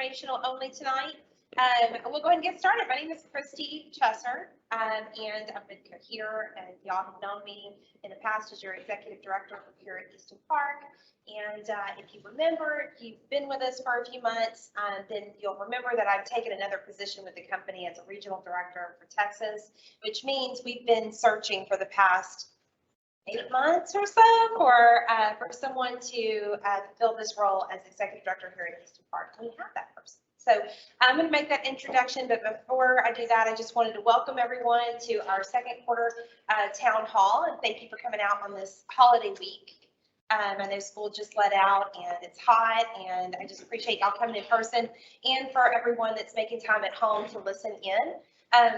informational only tonight. We'll go ahead and get started. My name is Christy Chesser, and I've been here, and y'all have known me in the past as your executive director here at Easton Park. And if you remember, if you've been with us for a few months, then you'll remember that I've taken another position with the company as a regional director for Texas, which means we've been searching for the past 8 months or so for someone to fill this role as executive director here at Easton Park. We have that person. So I'm going to make that introduction, but before I do that, I just wanted to welcome everyone to our second quarter town hall, and thank you for coming out on this holiday week. I know school just let out and it's hot, and I just appreciate y'all coming in person, and for everyone that's making time at home to listen in.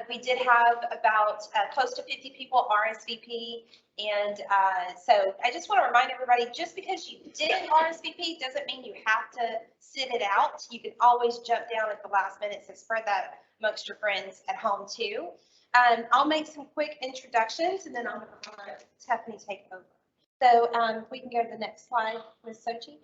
We did have about close to 50 people RSVP, and so I just want to remind everybody, just because you didn't RSVP doesn't mean you have to sit it out. You can always jump down at the last minute, so spread that amongst your friends at home too. I'll make some quick introductions, and then I'm going to let Tiffany take over. So we can go to the next slide, Ms. Sochi.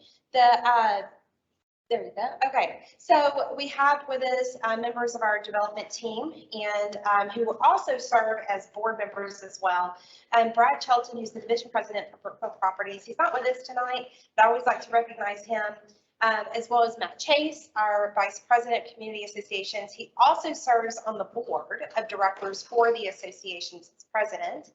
There we go. Okay, so we have with us members of our development team, and who will also serve as board members as well. Brad Shelton, who's the division president for properties. He's not with us tonight, but I always like to recognize him, as well as Matt Chase, our vice president of community associations. He also serves on the board of directors for the association's president.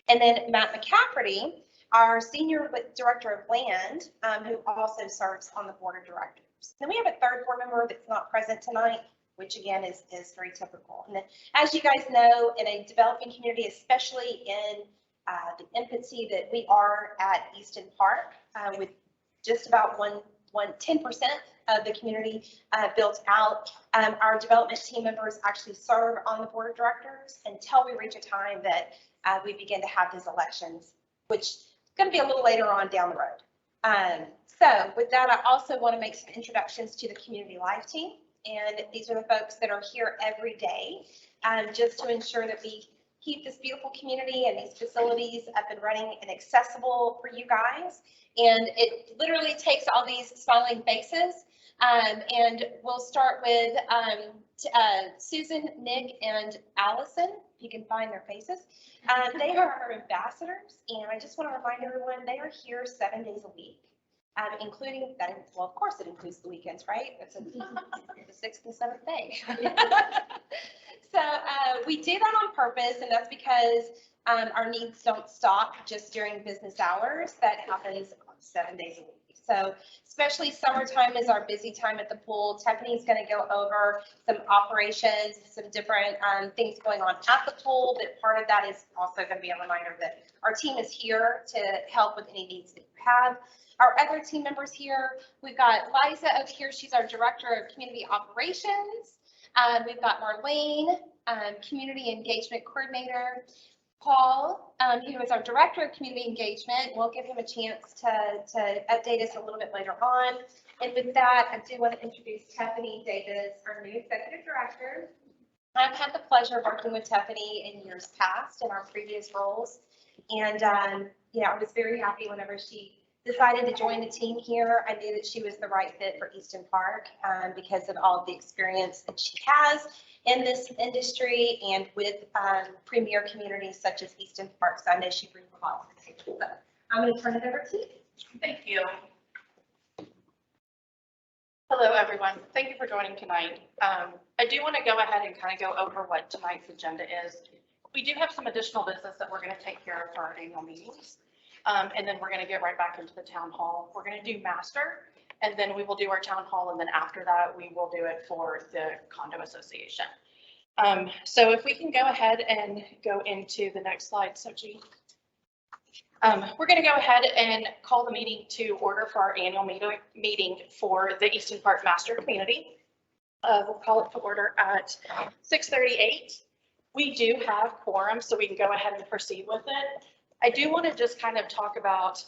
And then Matt McCafferty, our senior director of land, who also serves on the board of directors. Then we have a third board member that's not present tonight, which again is very typical. And as you guys know, in a developing community, especially in the infancy that we are at Easton Park, with just about 10% of the community built out, our development team members actually serve on the board of directors until we reach a time that we begin to have these elections, which is going to be a little later on down the road. So with that, I also want to make some introductions to the community life team. And these are the folks that are here every day, just to ensure that we keep this beautiful community and these facilities up and running and accessible for you guys. And it literally takes all these smiling faces. And we'll start with Susan, Nick, and Allison, if you can find their faces. They are our ambassadors, and I just want to remind everyone they are here 7 days a week. Including that, well, of course it includes the weekends, right? That's the 6th and 7th day. So we do that on purpose, and that's because our needs don't stop just during business hours. That happens 7 days a week. So especially summertime is our busy time at the pool. Tiffany's going to go over some operations, some different things going on at the pool, but part of that is also going to be a reminder that our team is here to help with any needs that you have. Our other team members here, we've got Liza up here. She's our director of community operations. We've got Marlene, community engagement coordinator. Paul, who is our director of community engagement. We'll give him a chance to update us a little bit later on. And with that, I do want to introduce Tiffany Davis, our new executive director. I've had the pleasure of working with Tiffany in years past in our previous roles. And I was very happy whenever she decided to join the team here. I knew that she was the right fit for Easton Park because of all of the experience that she has in this industry and with premier communities such as Easton Park. So I know she brings a lot to the table. So I'm going to turn it over to you. Thank you. Hello, everyone. Thank you for joining tonight. I do want to go ahead and kind of go over what tonight's agenda is. We do have some additional business that we're going to take care of for our annual meetings. And then we're going to get right back into the town hall. We're going to do master, and then we will do our town hall. And then after that, we will do it for the condo association. So if we can go ahead and go into the next slide, Sochi. We're going to go ahead and call the meeting to order for our annual meeting for the Easton Park Master Community. We'll call it to order at 6:38. We do have quorum, so we can go ahead and proceed with it. I do want to just kind of talk about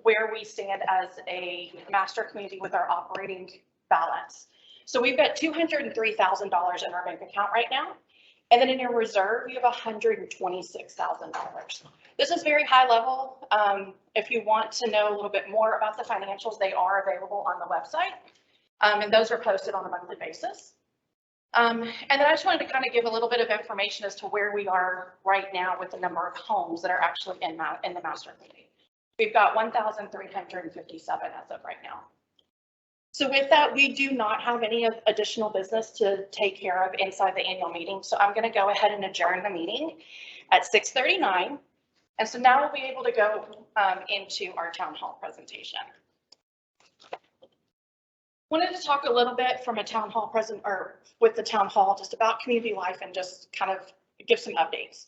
where we stand as a master community with our operating balance. So we've got $203,000 in our bank account right now. And then in your reserve, you have $126,000. This is very high level. If you want to know a little bit more about the financials, they are available on the website. And those are posted on a monthly basis. And then I just wanted to kind of give a little bit of information as to where we are right now with the number of homes that are actually in the master plan. We've got 1,357 as of right now. So with that, we do not have any additional business to take care of inside the annual meeting. So I'm going to go ahead and adjourn the meeting at 6:39. And so now we'll be able to go into our town hall presentation. Wanted to talk a little bit from a town hall with the town hall, just about community life and just kind of give some updates.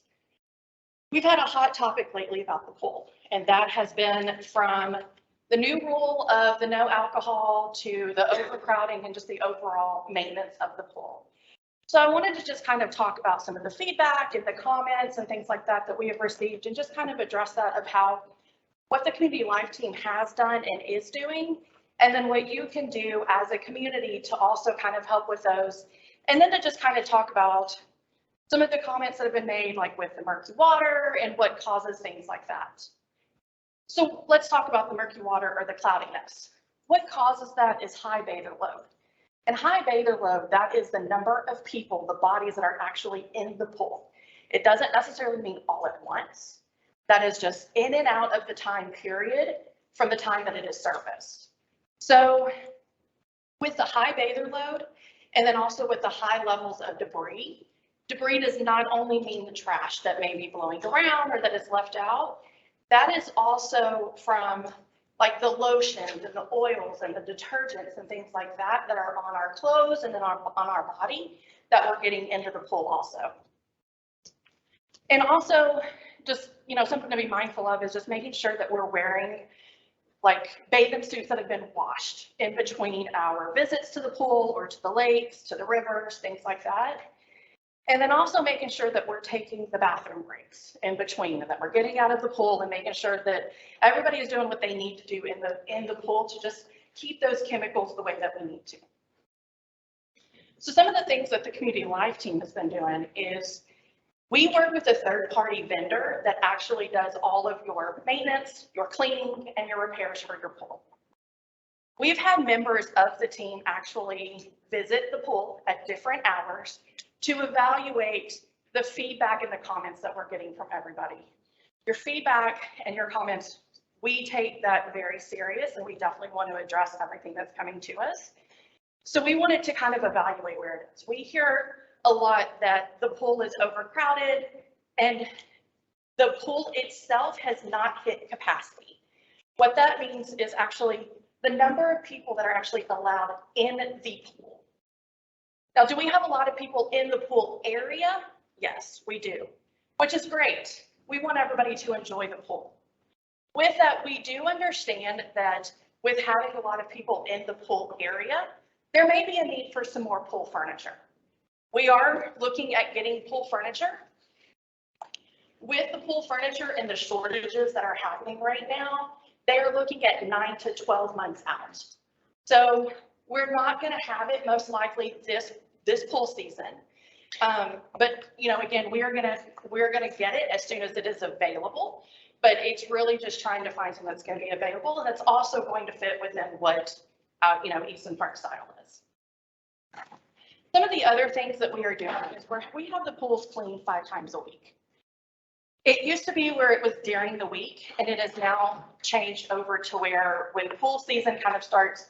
We've had a hot topic lately about the pool, and that has been from the new rule of the no alcohol to the overcrowding and just the overall maintenance of the pool. So I wanted to just kind of talk about some of the feedback and the comments and things like that that we have received, and just kind of address that of what the community life team has done and is doing, and then what you can do as a community to also kind of help with those. And then to just kind of talk about some of the comments that have been made, like with the murky water and what causes things like that. So let's talk about the murky water or the cloudiness. What causes that is high bather load. And high bather load, that is the number of people, the bodies that are actually in the pool. It doesn't necessarily mean all at once. That is just in and out of the time period from the time that it is serviced. So with the high bather load, and then also with the high levels of debris does not only mean the trash that may be blowing around or that is left out. That is also from like the lotions and the oils and the detergents and things like that that are on our clothes and then on our body that we're getting into the pool also. And also just, something to be mindful of is just making sure that we're wearing like bathing suits that have been washed in between our visits to the pool or to the lakes, to the rivers, things like that. And then also making sure that we're taking the bathroom breaks in between and that we're getting out of the pool and making sure that everybody is doing what they need to do in the pool to just keep those chemicals the way that we need to. So some of the things that the community life team has been doing is we work with a third-party vendor that actually does all of your maintenance, your cleaning, and your repairs for your pool. We've had members of the team actually visit the pool at different hours to evaluate the feedback and the comments that we're getting from everybody. Your feedback and your comments, we take that very serious, and we definitely want to address everything that's coming to us. So we wanted to kind of evaluate where it is. We hear a lot that the pool is overcrowded and the pool itself has not hit capacity. What that means is actually the number of people that are actually allowed in the pool. Now, do we have a lot of people in the pool area? Yes, we do, which is great. We want everybody to enjoy the pool. With that, we do understand that with having a lot of people in the pool area, there may be a need for some more pool furniture. We are looking at getting pool furniture. With the pool furniture and the shortages that are happening right now, they are looking at 9 to 12 months out. So we're not going to have it most likely this pool season. But again, we're gonna get it as soon as it is available. But it's really just trying to find something that's going to be available and that's also going to fit within what Easton Park style is. Some of the other things that we are doing is we have the pools cleaned 5 times a week. It used to be where it was during the week, and it has now changed over to where when pool season kind of starts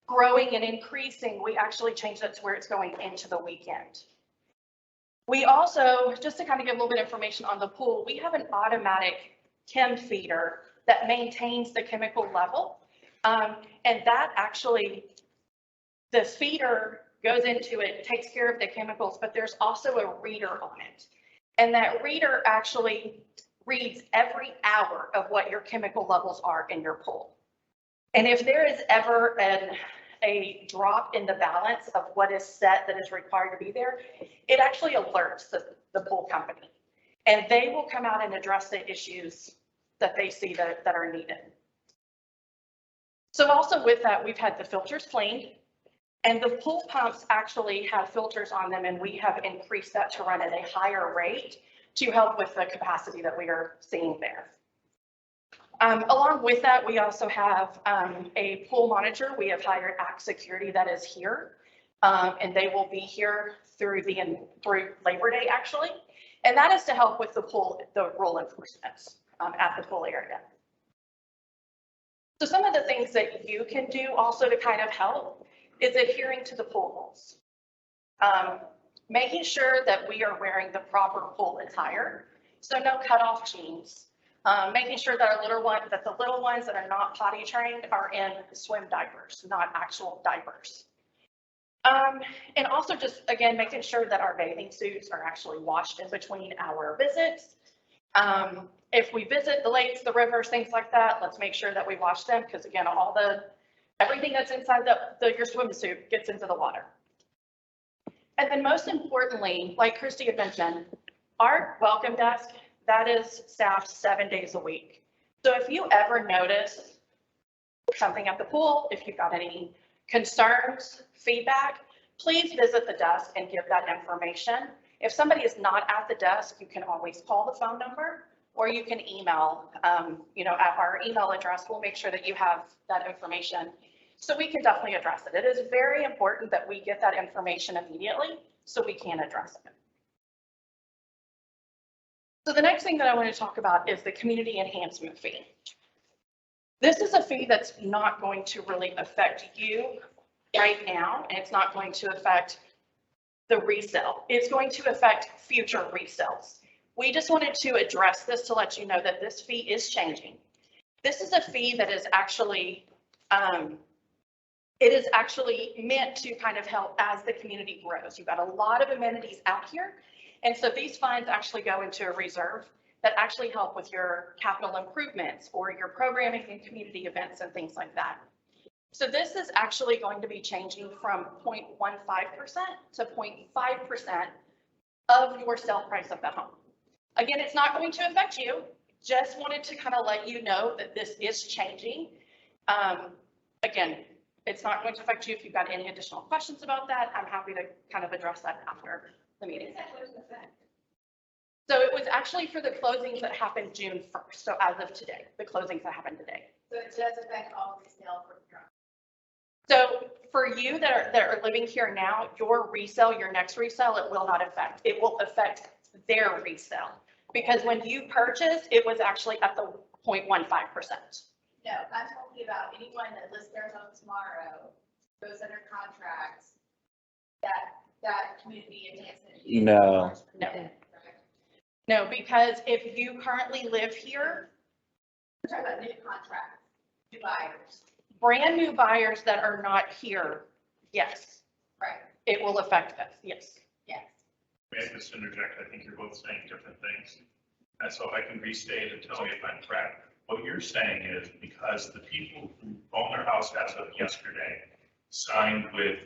growing and increasing, we actually changed that to where it's going into the weekend. We also, just to kind of give a little bit of information on the pool, we have an automatic chem feeder that maintains the chemical level. And that actually, the feeder goes into it, takes care of the chemicals, but there's also a reader on it. And that reader actually reads every hour of what your chemical levels are in your pool. And if there is ever a drop in the balance of what is set that is required to be there, it actually alerts the pool company. And they will come out and address the issues that they see that are needed. So also with that, we've had the filters cleaned, and the pool pumps actually have filters on them, and we have increased that to run at a higher rate to help with the capacity that we are seeing there. Along with that, we also have a pool monitor. We have hired Act Security that is here, and they will be here through Labor Day, actually. And that is to help with the rule enforcement at the pool area. So some of the things that you can do also to kind of help is adhering to the pool rules. Making sure that we are wearing the proper pool attire. So no cutoff jeans. Making sure that the little ones that are not potty trained are in swim diapers, not actual diapers. And also just, again, making sure that our bathing suits are actually washed in between our visits. If we visit the lakes, the rivers, things like that, let's make sure that we wash them because, again, everything that's inside your swimsuit gets into the water. And then most importantly, like Christy had mentioned, our welcome desk, that is staffed 7 days a week. So if you ever notice something at the pool, if you've got any concerns, feedback, please visit the desk and give that information. If somebody is not at the desk, you can always call the phone number or you can email, at our email address. We'll make sure that you have that information. So we can definitely address it. It is very important that we get that information immediately so we can address it. So the next thing that I want to talk about is the community enhancement fee. This is a fee that's not going to really affect you right now, and it's not going to affect the resale. It's going to affect future resales. We just wanted to address this to let you know that this fee is changing. This is a fee that is actually, it is actually meant to kind of help as the community grows. You've got a lot of amenities out here. And so these funds actually go into a reserve that actually help with your capital improvements or your programming and community events and things like that. So this is actually going to be changing from 0.15% to 0.5% of your sale price of the home. Again, it's not going to affect you. Just wanted to kind of let you know that this is changing. Again, it's not going to affect you. If you've got any additional questions about that, I'm happy to kind of address that after the meeting. So it was actually for the closings that happened June 1st. So as of today, the closings that happened today. So it does affect all resale for your. So for you that are living here now, your next resale, it will not affect. It will affect their resale because when you purchased, it was actually at the 0.15%. No, I'm talking about anyone that lists their home tomorrow, goes under contract, that community enhancement. No. No, because if you currently live here, We're talking about new contracts, new buyers. brand new buyers that are not here, yes, Right. it will affect us, yes. Yes. May I just interject? I think you're both saying different things. And so if I can restate and tell me if I'm correct, what you're saying is because the people who own their house as of yesterday signed with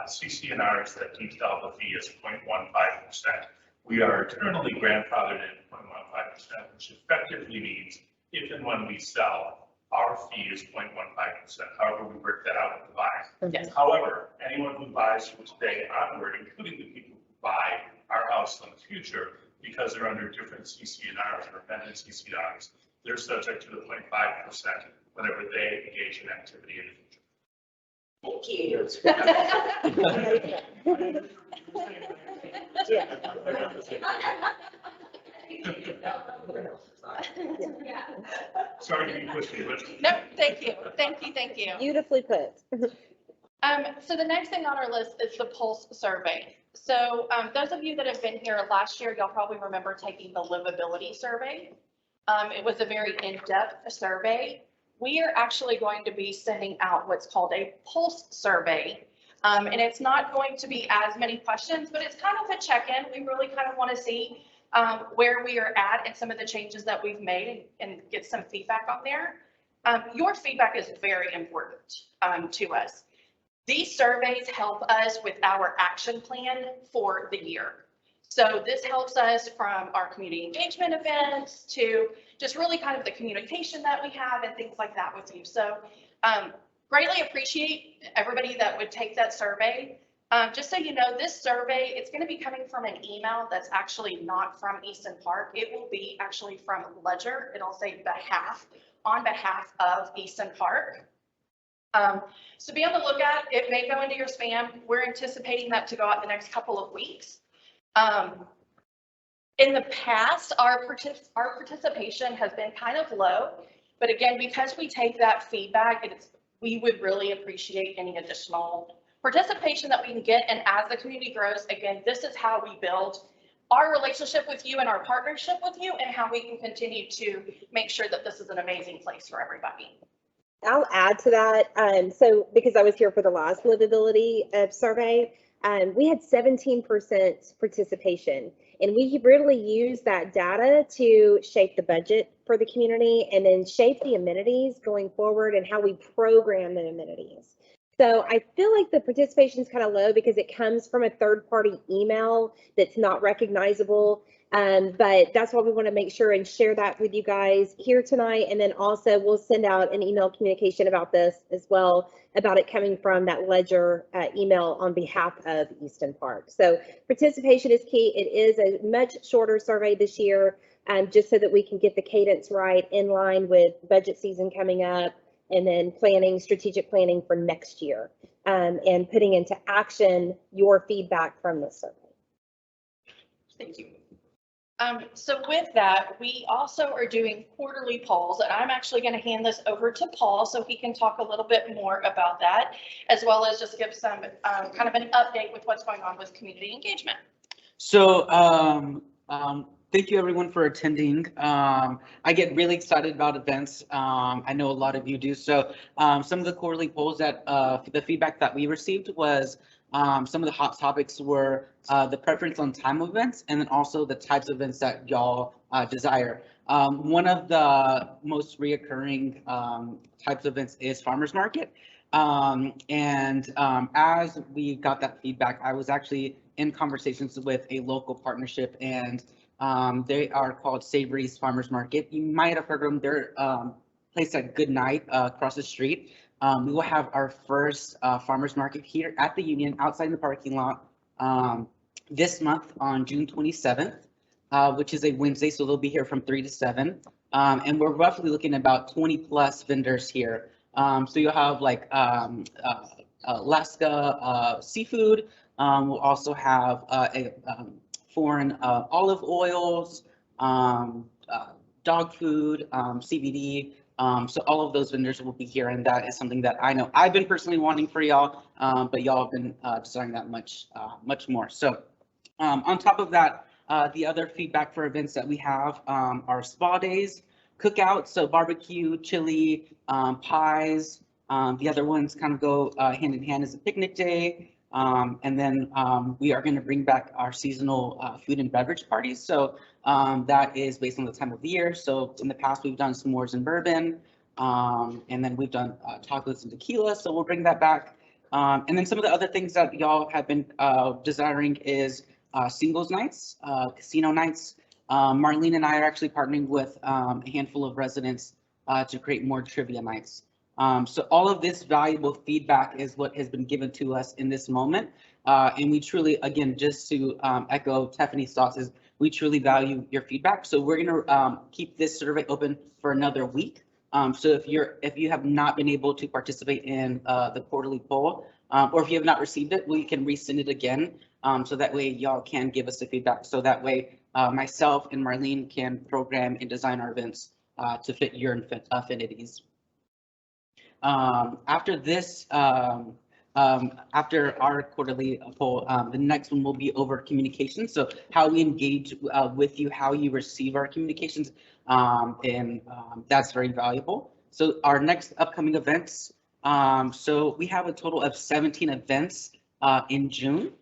CC&Rs that detail the fee as 0.15%, we are eternally grandfathered in 0.15%, which effectively means if and when we sell, our fee is 0.15%. However, we work that out with the buyer. Yes. However, anyone who buys from today onward, including the people who buy our house in the future, because they're under different CC&Rs or amended CC&Rs, they're subject to the 0.5% whenever they engage in activity in the future. Thank you. Sorry to be pushy, but. No, thank you, thank you, thank you. Beautifully put. So the next thing on our list is the Pulse survey. So those of you that have been here last year, y'all probably remember taking the livability survey. It was a very in-depth survey. We are actually going to be sending out what's called a Pulse survey. And it's not going to be as many questions, but it's kind of a check-in. We really kind of want to see where we are at and some of the changes that we've made and get some feedback on there. Your feedback is very important to us. These surveys help us with our action plan for the year. So this helps us from our community engagement events to just really kind of the communication that we have and things like that with you. So greatly appreciate everybody that would take that survey. Just so you know, this survey, it's going to be coming from an email that's actually not from Easton Park. It will be actually from Ledger. It'll say on behalf of Easton Park. So be on the lookout. It may go into your spam. We're anticipating that to go out the next couple of weeks. In the past, our participation has been kind of low, but again, because we take that feedback, we would really appreciate any additional participation that we can get. And as the community grows, again, this is how we build our relationship with you and our partnership with you, and how we can continue to make sure that this is an amazing place for everybody. I'll add to that. So because I was here for the last livability survey, we had 17% participation, and we really use that data to shape the budget for the community and then shape the amenities going forward and how we program the amenities. So I feel like the participation is kind of low because it comes from a third-party email that's not recognizable. But that's why we want to make sure and share that with you guys here tonight. And then also we'll send out an email communication about this as well, about it coming from that Ledger email on behalf of Easton Park. So participation is key. It is a much shorter survey this year, just so that we can get the cadence right in line with budget season coming up, and then strategic planning for next year, and putting into action your feedback from this survey. Thank you. So with that, we also are doing quarterly polls, and I'm actually going to hand this over to Paul so he can talk a little bit more about that, as well as just give some kind of an update with what's going on with community engagement. So thank you everyone for attending. I get really excited about events. I know a lot of you do. So some of the quarterly polls that the feedback that we received was some of the hot topics were the preference on time of events, and then also the types of events that y'all desire. One of the most reoccurring types of events is farmers market. As we got that feedback, I was actually in conversations with a local partnership, and they are called Savory's Farmers Market. You might have heard of them. They're placed at Good Night across the street. We will have our first farmers market here at the Union outside in the parking lot this month on June 27th, which is a Wednesday. So they'll be here from 3 to 7. And we're roughly looking at about 20 plus vendors here. So you'll have like Alaska seafood. We'll also have foreign olive oils, dog food, CBD. So all of those vendors will be here, and that is something that I know I've been personally wanting for y'all, but y'all have been desiring that much more. So on top of that, the other feedback for events that we have are spa days, cookouts, so barbecue, chili, pies. The other ones kind of go hand in hand as a picnic day. And then we are going to bring back our seasonal food and beverage parties. So that is based on the time of the year. So in the past, we've done s'mores and bourbon, and then we've done tacos and tequila. So we'll bring that back. And then some of the other things that y'all have been desiring is singles nights, casino nights. Marlene and I are actually partnering with a handful of residents to create more trivia nights. So all of this valuable feedback is what has been given to us in this moment. And we truly, again, just to echo Tiffany's thoughts, is we truly value your feedback. So we're going to keep this survey open for another week. So if you have not been able to participate in the quarterly poll, or if you have not received it, we can resend it again. So that way y'all can give us the feedback. So that way myself and Marlene can program and design our events to fit your affinities. After this, after our quarterly poll, the next one will be over communication. So how we engage with you, how you receive our communications, and that's very valuable. So our next upcoming events, so we have a total of 17 events in June.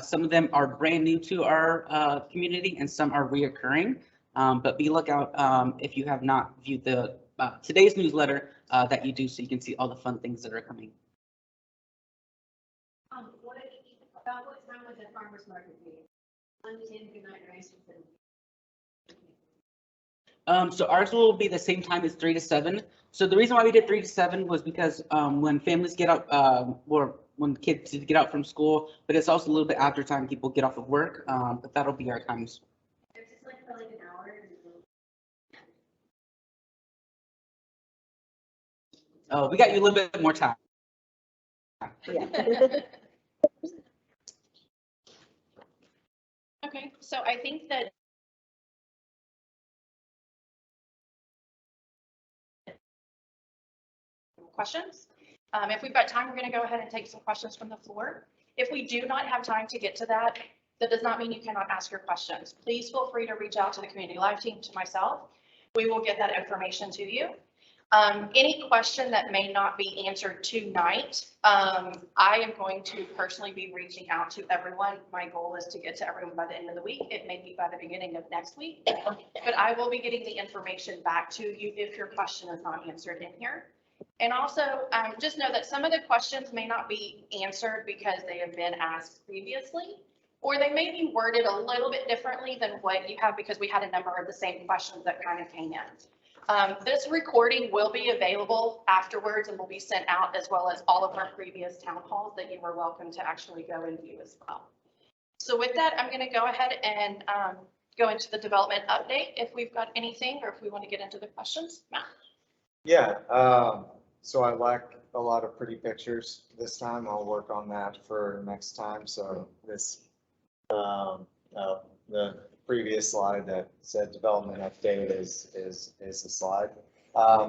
Some of them are brand new to our community and some are reoccurring, but be lookout if you have not viewed the today's newsletter that you do, so you can see all the fun things that are coming. About what time would the farmers market be? 1 to 10, good night, rice. So ours will be the same time as 3 to 7. So the reason why we did 3 to 7 was because when families get out, or when kids get out from school, but it's also a little bit after time people get off of work. But that'll be our times. It's just like for like an hour. Oh, we got you a little bit more time. Yeah. Okay, so I think that questions. If we've got time, we're going to go ahead and take some questions from the floor. If we do not have time to get to that, that does not mean you cannot ask your questions. Please feel free to reach out to the community live team, to myself. We will get that information to you. Any question that may not be answered tonight, I am going to personally be reaching out to everyone. My goal is to get to everyone by the end of the week. It may be by the beginning of next week, but I will be getting the information back to you if your question is not answered in here. And also, just know that some of the questions may not be answered because they have been asked previously, or they may be worded a little bit differently than what you have because we had a number of the same questions that kind of came in. This recording will be available afterwards and will be sent out, as well as all of our previous town halls that you are welcome to actually go and view as well. So with that, I'm going to go ahead and go into the development update if we've got anything, or if we want to get into the questions. Matt? Yeah, so I lack a lot of pretty pictures this time. I'll work on that for next time. So this, the previous slide that said development update is the slide.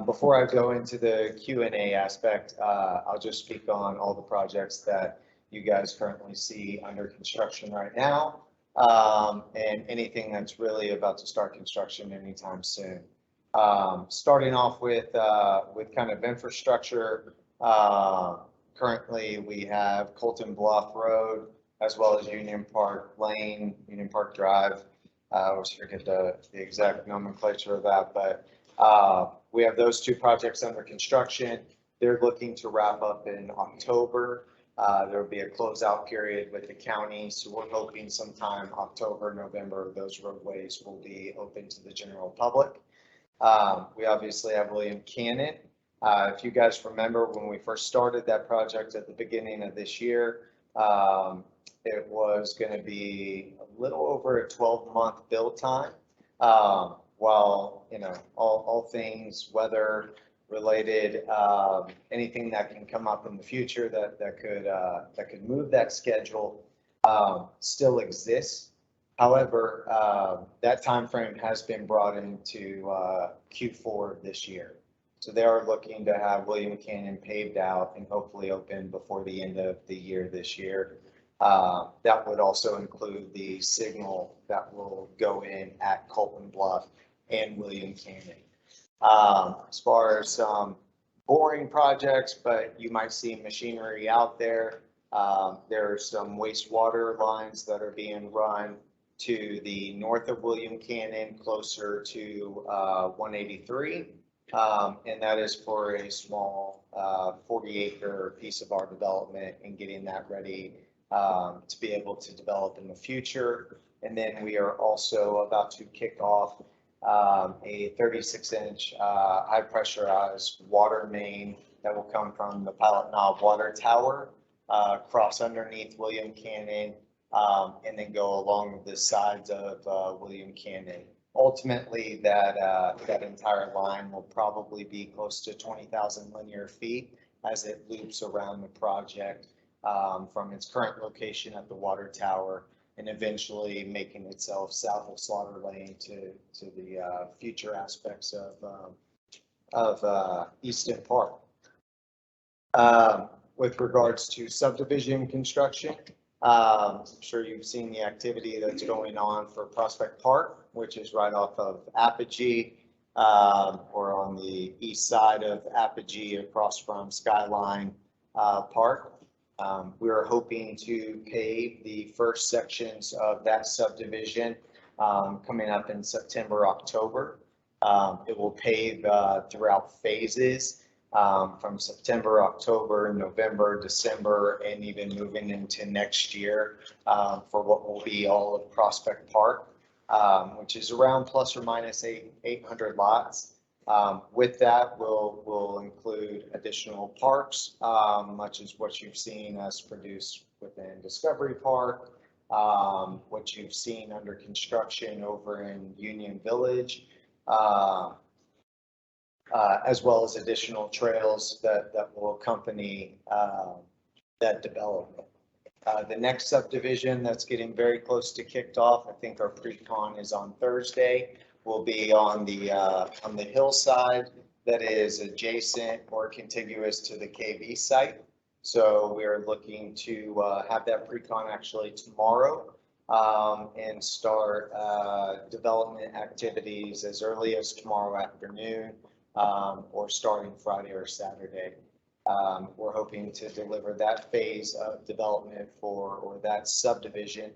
Before I go into the Q&A aspect, I'll just speak on all the projects that you guys currently see under construction right now, and anything that's really about to start construction anytime soon. Starting off with kind of infrastructure, currently we have Colton Bluff Road as well as Union Park Lane, Union Park Drive. I always forget the exact nomenclature of that, but we have those two projects under construction. They're looking to wrap up in October. There will be a closeout period with the county, so we're hoping sometime October, November, those roadways will be open to the general public. We obviously have William Cannon. If you guys remember when we first started that project at the beginning of this year, it was going to be a little over a 12-month build time. While, you know, all things weather related, anything that can come up in the future that could move that schedule still exists. However, that time frame has been brought into Q4 of this year. So they are looking to have William Cannon paved out and hopefully open before the end of the year this year. That would also include the signal that will go in at Colton Bluff and William Cannon. As far as boring projects, but you might see machinery out there. There are some wastewater lines that are being run to the north of William Cannon, closer to 183. And that is for a small 40-acre piece of our development and getting that ready to be able to develop in the future. And then we are also about to kick off a 36-inch high pressurized water main that will come from the Pilot Knob Water Tower, cross underneath William Cannon, and then go along the sides of William Cannon. Ultimately, that entire line will probably be close to 20,000 linear feet as it loops around the project from its current location at the water tower and eventually making itself south of Slaughter Lane to the future aspects of Easton Park. With regards to subdivision construction, I'm sure you've seen the activity that's going on for Prospect Park, which is right off of Apogee, or on the east side of Apogee across from Skyline Park. We are hoping to pave the first sections of that subdivision coming up in September, October. It will pave throughout phases. From September, October, November, December, and even moving into next year for what will be all of Prospect Park, which is around plus or minus 800 lots. With that, we'll include additional parks, much as what you've seen us produce within Discovery Park, what you've seen under construction over in Union Village, as well as additional trails that will accompany that development. The next subdivision that's getting very close to kicked off, I think our pre-con is on Thursday, will be on the hillside that is adjacent or contiguous to the KV site. So we're looking to have that pre-con actually tomorrow and start development activities as early as tomorrow afternoon or starting Friday or Saturday. We're hoping to deliver that phase of development or that subdivision,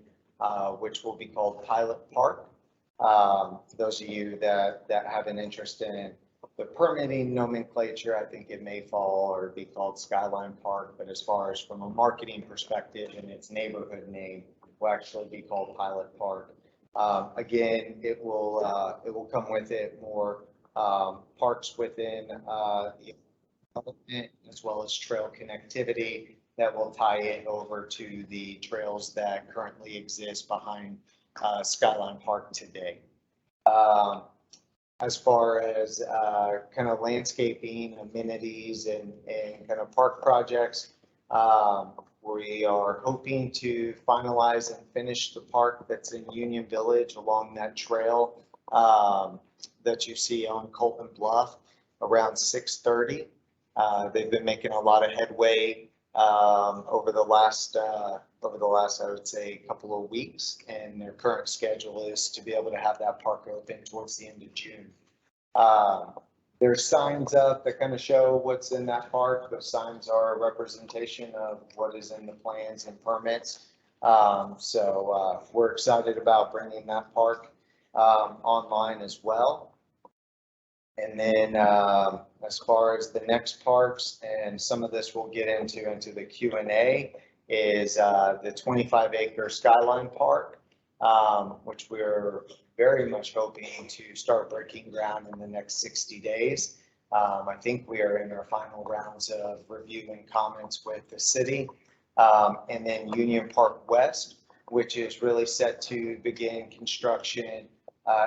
which will be called Pilot Park. For those of you that have an interest in the permitting nomenclature, I think it may fall or be called Skyline Park, but as far as from a marketing perspective and its neighborhood name, will actually be called Pilot Park. Again, it will come with it more parks within the development, as well as trail connectivity that will tie it over to the trails that currently exist behind Skyline Park today. As far as kind of landscaping, amenities, and kind of park projects, we are hoping to finalize and finish the park that's in Union Village along that trail that you see on Colton Bluff around 6:30. They've been making a lot of headway over the last, I would say, couple of weeks, and their current schedule is to be able to have that park open towards the end of June. There's signs up that kind of show what's in that park. Those signs are a representation of what is in the plans and permits. So we're excited about bringing that park online as well. And then as far as the next parks, and some of this we'll get into the Q&A, is the 25-acre Skyline Park, which we're very much hoping to start breaking ground in the next 60 days. I think we are in our final rounds of review and comments with the city. And then Union Park West, which is really set to begin construction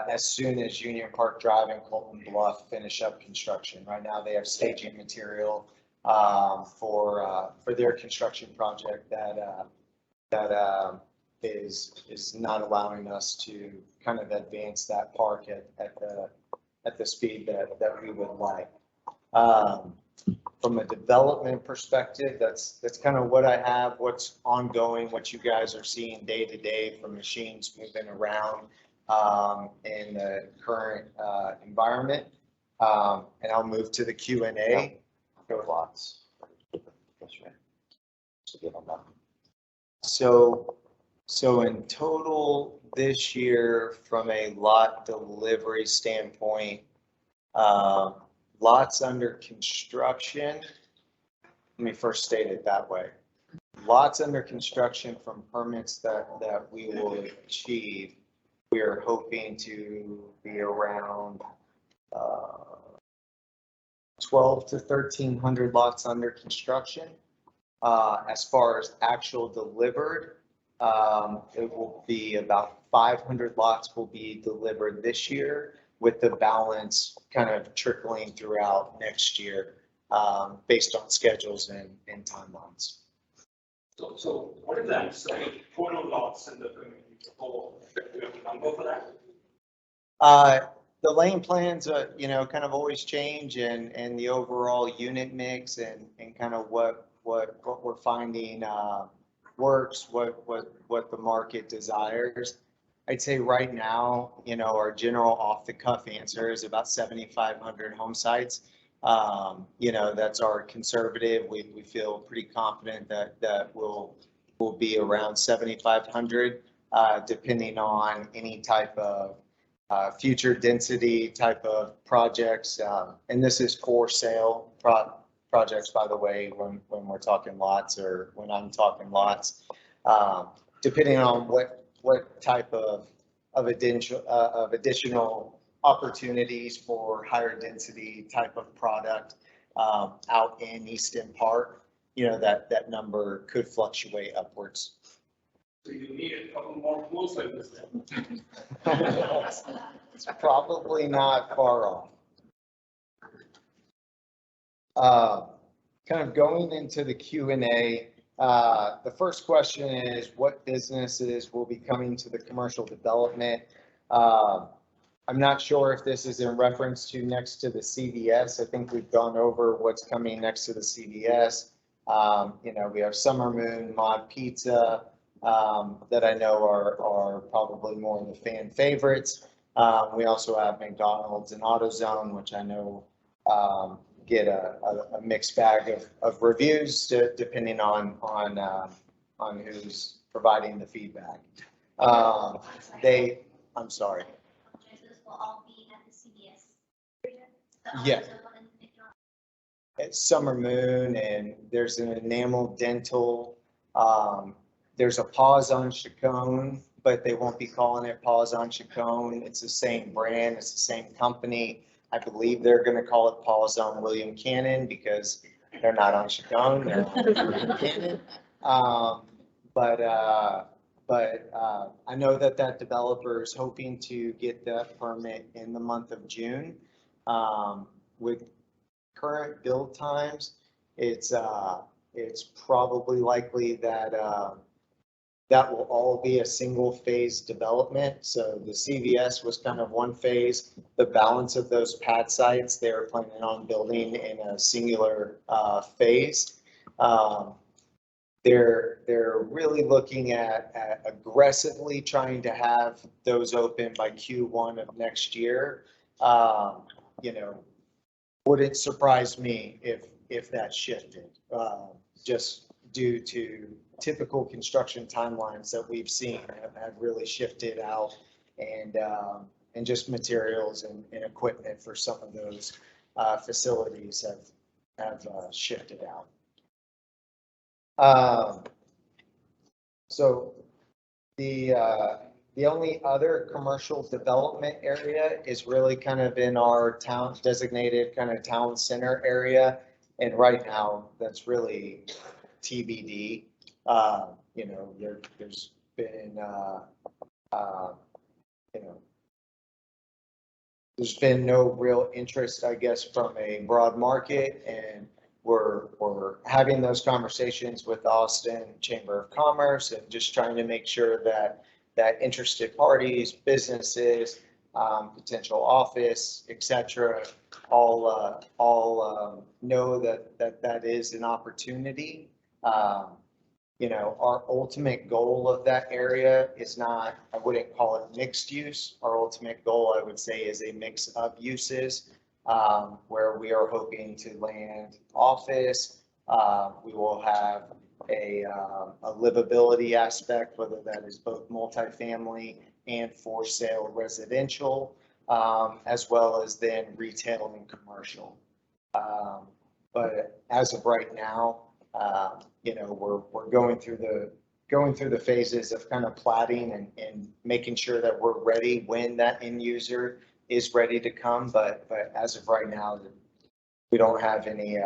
as soon as Union Park Drive and Colton Bluff finish up construction. Right now, they have staging material for their construction project that is not allowing us to kind of advance that park at the speed that we would like. From a development perspective, that's kind of what I have, what's ongoing, what you guys are seeing day to day from machines moving around in the current environment. And I'll move to the Q&A. Go lots. So in total this year, from a lot delivery standpoint, lots under construction. Let me first state it that way. Lots under construction from permits that we will achieve. We are hoping to be around 12 to 1,300 lots under construction. As far as actual delivered, it will be about 500 lots will be delivered this year, with the balance kind of trickling throughout next year based on schedules and timelines. So what is that? So total lots in the whole, do you have a number for that? The lane plans, kind of always change, and the overall unit mix and kind of what we're finding works, what the market desires. I'd say right now, our general off-the-cuff answer is about 7,500 home sites. That's our conservative. We feel pretty confident that we'll be around 7,500, depending on any type of future density type of projects. And this is for sale projects, by the way, when we're talking lots or when I'm talking lots, depending on what type of additional opportunities for higher density type of product out in Easton Park, that number could fluctuate upwards. So you need a couple more pools like this then. It's probably not far off. Kind of going into the Q&A, the first question is, what businesses will be coming to the commercial development? I'm not sure if this is in reference to next to the CVS. I think we've gone over what's coming next to the CVS. We have Summer Moon, Mod Pizza, that I know are probably more of the fan favorites. We also have McDonald's and AutoZone, which I know get a mixed bag of reviews depending on who's providing the feedback. I'm sorry. Those will all be at the CVS. Yeah. It's Summer Moon, and there's an Enamel Dental. There's a Paws on Chacon, but they won't be calling it Paws on Chacon. It's the same brand, it's the same company. I believe they're going to call it Paws on William Cannon because they're not on Chacon, they're on William Cannon. But I know that developer is hoping to get that permit in the month of June. With current build times, it's probably likely that that will all be a single phase development. So the CVS was kind of one phase. The balance of those pad sites, they're planning on building in a singular phase. They're really looking at aggressively trying to have those open by Q1 of next year. Wouldn't surprise me if that shifted, just due to typical construction timelines that we've seen have really shifted out, and just materials and equipment for some of those facilities have shifted out. So the only other commercial development area is really kind of in our town designated kind of town center area. And right now, that's really TBD. There's been, there's been no real interest, I guess, from a broad market, and we're having those conversations with Austin Chamber of Commerce and just trying to make sure that interested parties, businesses, potential office, et cetera, all know that is an opportunity. Our ultimate goal of that area is not, I wouldn't call it mixed use. Our ultimate goal, I would say, is a mix of uses, where we are hoping to land office. We will have a livability aspect, whether that is both multifamily and for sale residential, as well as then retail and commercial. But as of right now, we're going through the phases of kind of platting and making sure that we're ready when that end user is ready to come. But as of right now, we don't have any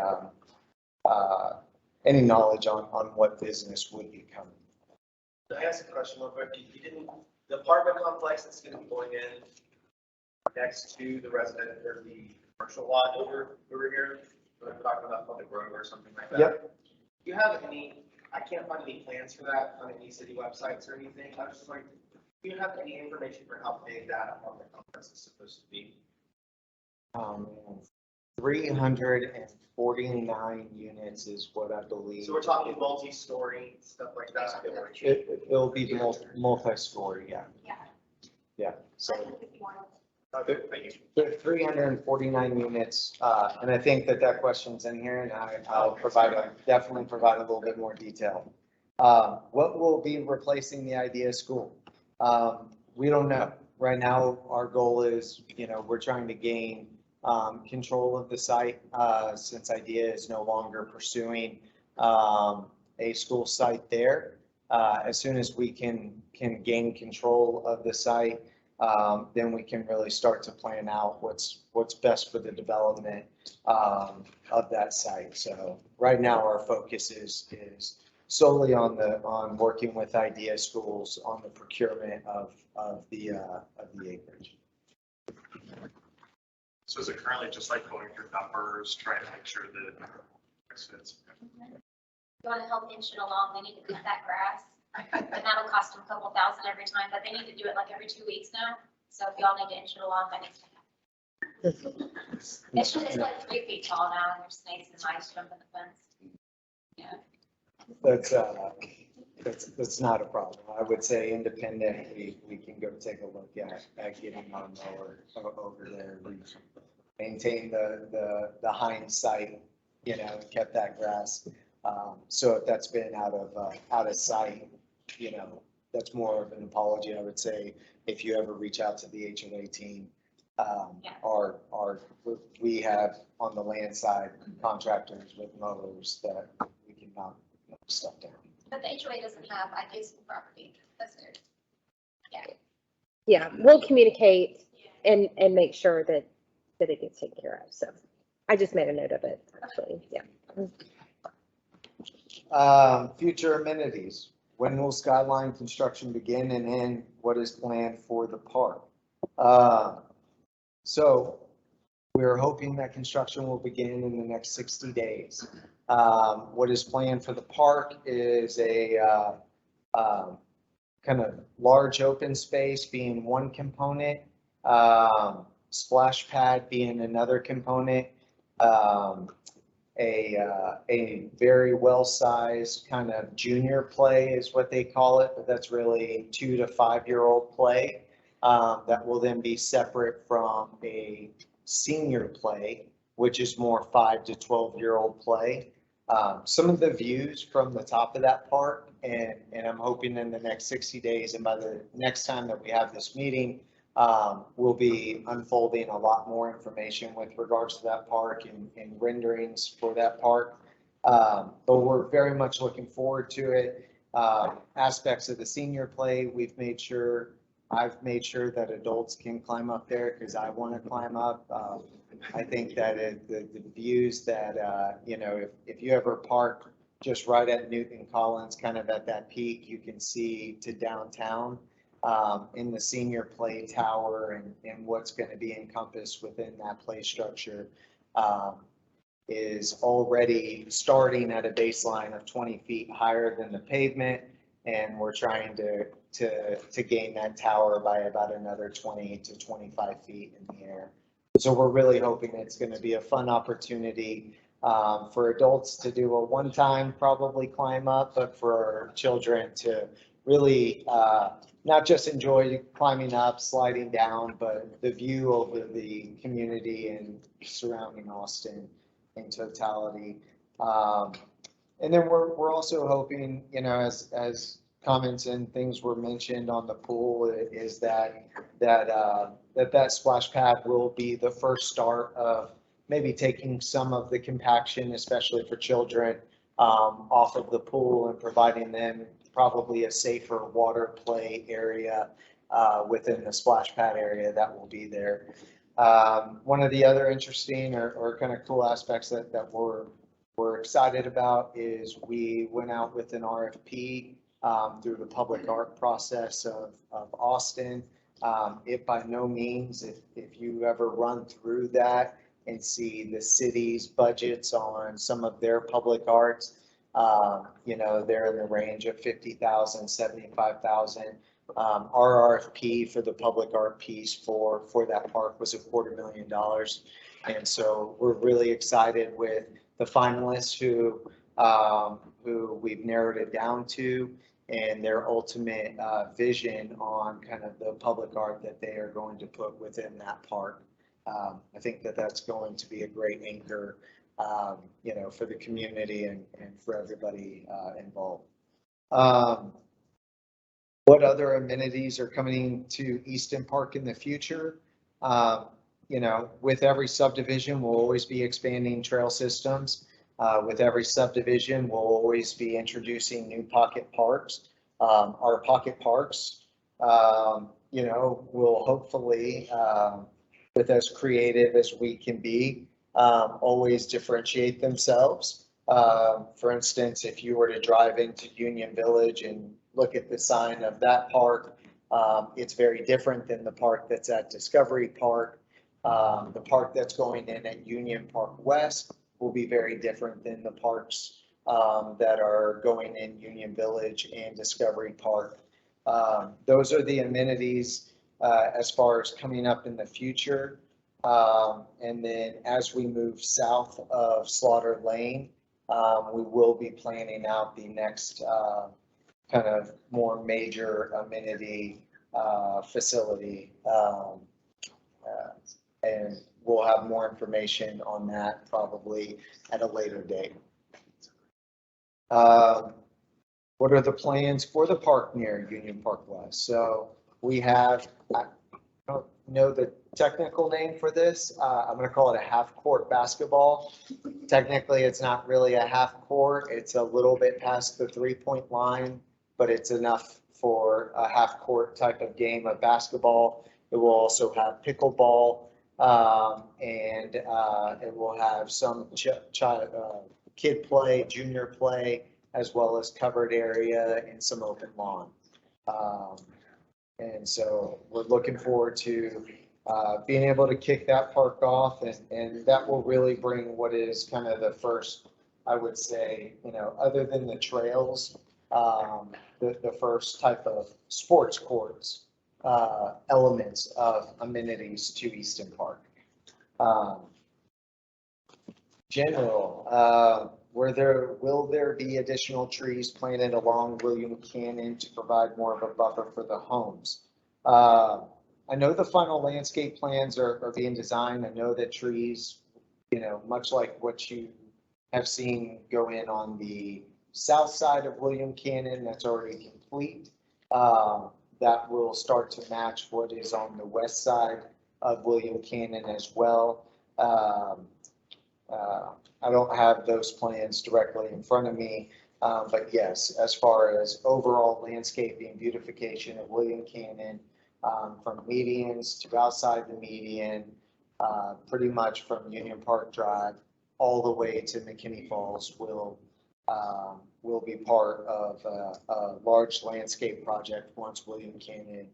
knowledge on what business would be coming. I asked a question real quick. The apartment complex that's going to be going in next to the resident or the commercial lot over here, we're talking about Public Road or something like that. Yep. Do you have I can't find any plans for that on any city websites or anything. I was just like, do you have any information for how big that apartment complex is supposed to be? 349 units is what I believe. So we're talking multi-story, stuff like that? It'll be multi-story, yeah. Yeah. Yeah, so Okay, thank you. 349 units, and I think that question's in here, and I'll definitely provide a little bit more detail. What will be replacing the IDEA school? We don't know. Right now, our goal is, we're trying to gain control of the site, since IDEA is no longer pursuing a school site there. As soon as we can gain control of the site, then we can really start to plan out what's best for the development of that site. So right now, our focus is solely on working with idea schools on the procurement of the acreage. So is it currently just like going through numbers, trying to make sure that it makes sense? You want to help inch it along, they need to cut that grass. And that'll cost them a couple thousand every time, but they need to do it like every 2 weeks now. So if y'all need to inch it along, that needs to happen. It's like 3 feet tall now, and there's snakes and mice jumping the fence. Yeah. That's not a problem. I would say independently, we can go take a look at getting on over there. We maintain the hindsight, kept that grass. So if that's been out of sight, that's more of an apology. I would say if you ever reach out to the HOA team, we have on the land side contractors with mowers that we can knock stuff down. But the HOA doesn't have ideas of property. That's there. Yeah, we'll communicate and make sure that it gets taken care of. So I just made a note of it, actually. Yeah. Future amenities. When will Skyline construction begin and end? What is planned for the park? So we're hoping that construction will begin in the next 60 days. What is planned for the park is a kind of large open space being one component, splash pad being another component, a very well-sized kind of junior play is what they call it, but that's really 2 to 5 year old play that will then be separate from a senior play, which is more 5 to 12 year old play. Some of the views from the top of that park, and I'm hoping in the next 60 days, and by the next time that we have this meeting, we'll be unfolding a lot more information with regards to that park and renderings for that park. But we're very much looking forward to it. Aspects of the senior play, I've made sure that adults can climb up there because I want to climb up. I think that the views that, if you ever park just right at Newton Collins, kind of at that peak, you can see to downtown in the senior play tower and what's going to be encompassed within that play structure is already starting at a baseline of 20 feet higher than the pavement. And we're trying to gain that tower by about another 20 to 25 feet in the air. So we're really hoping it's going to be a fun opportunity for adults to do a one-time probably climb up, but for children to really not just enjoy climbing up, sliding down, but the view over the community and surrounding Austin in totality. And then we're also hoping, as comments and things were mentioned on the pool, is that splash pad will be the first start of maybe taking some of the compaction, especially for children, off of the pool and providing them probably a safer water play area within the splash pad area that will be there. One of the other interesting or kind of cool aspects that we're excited about is we went out with an RFP through the public art process of Austin. It by no means, if you ever run through that and see the city's budgets on some of their public arts, they're in the range of 50,000, 75,000. Our RFP for the public art piece for that park was $250,000. And so we're really excited with the finalists who we've narrowed it down to and their ultimate vision on kind of the public art that they are going to put within that park. I think that that's going to be a great anchor, for the community and for everybody involved. What other amenities are coming to Easton Park in the future? With every subdivision, we'll always be expanding trail systems. With every subdivision, we'll always be introducing new pocket parks. Our pocket parks you know, will hopefully, with as creative as we can be, always differentiate themselves. For instance, if you were to drive into Union Village and look at the sign of that park, it's very different than the park that's at Discovery Park. The park that's going in at Union Park West will be very different than the parks that are going in Union Village and Discovery Park. Those are the amenities as far as coming up in the future. And then as we move south of Slaughter Lane, we will be planning out the next kind of more major amenity facility. And we'll have more information on that probably at a later date. What are the plans for the park near Union Park West? So we have, I don't know the technical name for this. I'm going to call it a half court basketball. Technically, it's not really a half court. It's a little bit past the 3-point line, but it's enough for a half court type of game of basketball. It will also have pickleball, and it will have some kid play, junior play, as well as covered area and some open lawn. And so we're looking forward to being able to kick that park off, and that will really bring what is kind of the first, I would say, you know, other than the trails, the first type of sports courts elements of amenities to Easton Park. General, will there be additional trees planted along William Cannon to provide more of a buffer for the homes? I know the final landscape plans are being designed. I know that trees, you know, much like what you have seen go in on the south side of William Cannon, that's already complete. That will start to match what is on the west side of William Cannon as well. I don't have those plans directly in front of me, but yes, as far as overall landscaping, beautification of William Cannon, from medians to outside the median, pretty much from Union Park Drive all the way to McKinney Falls will be part of a large landscape project once William Cannon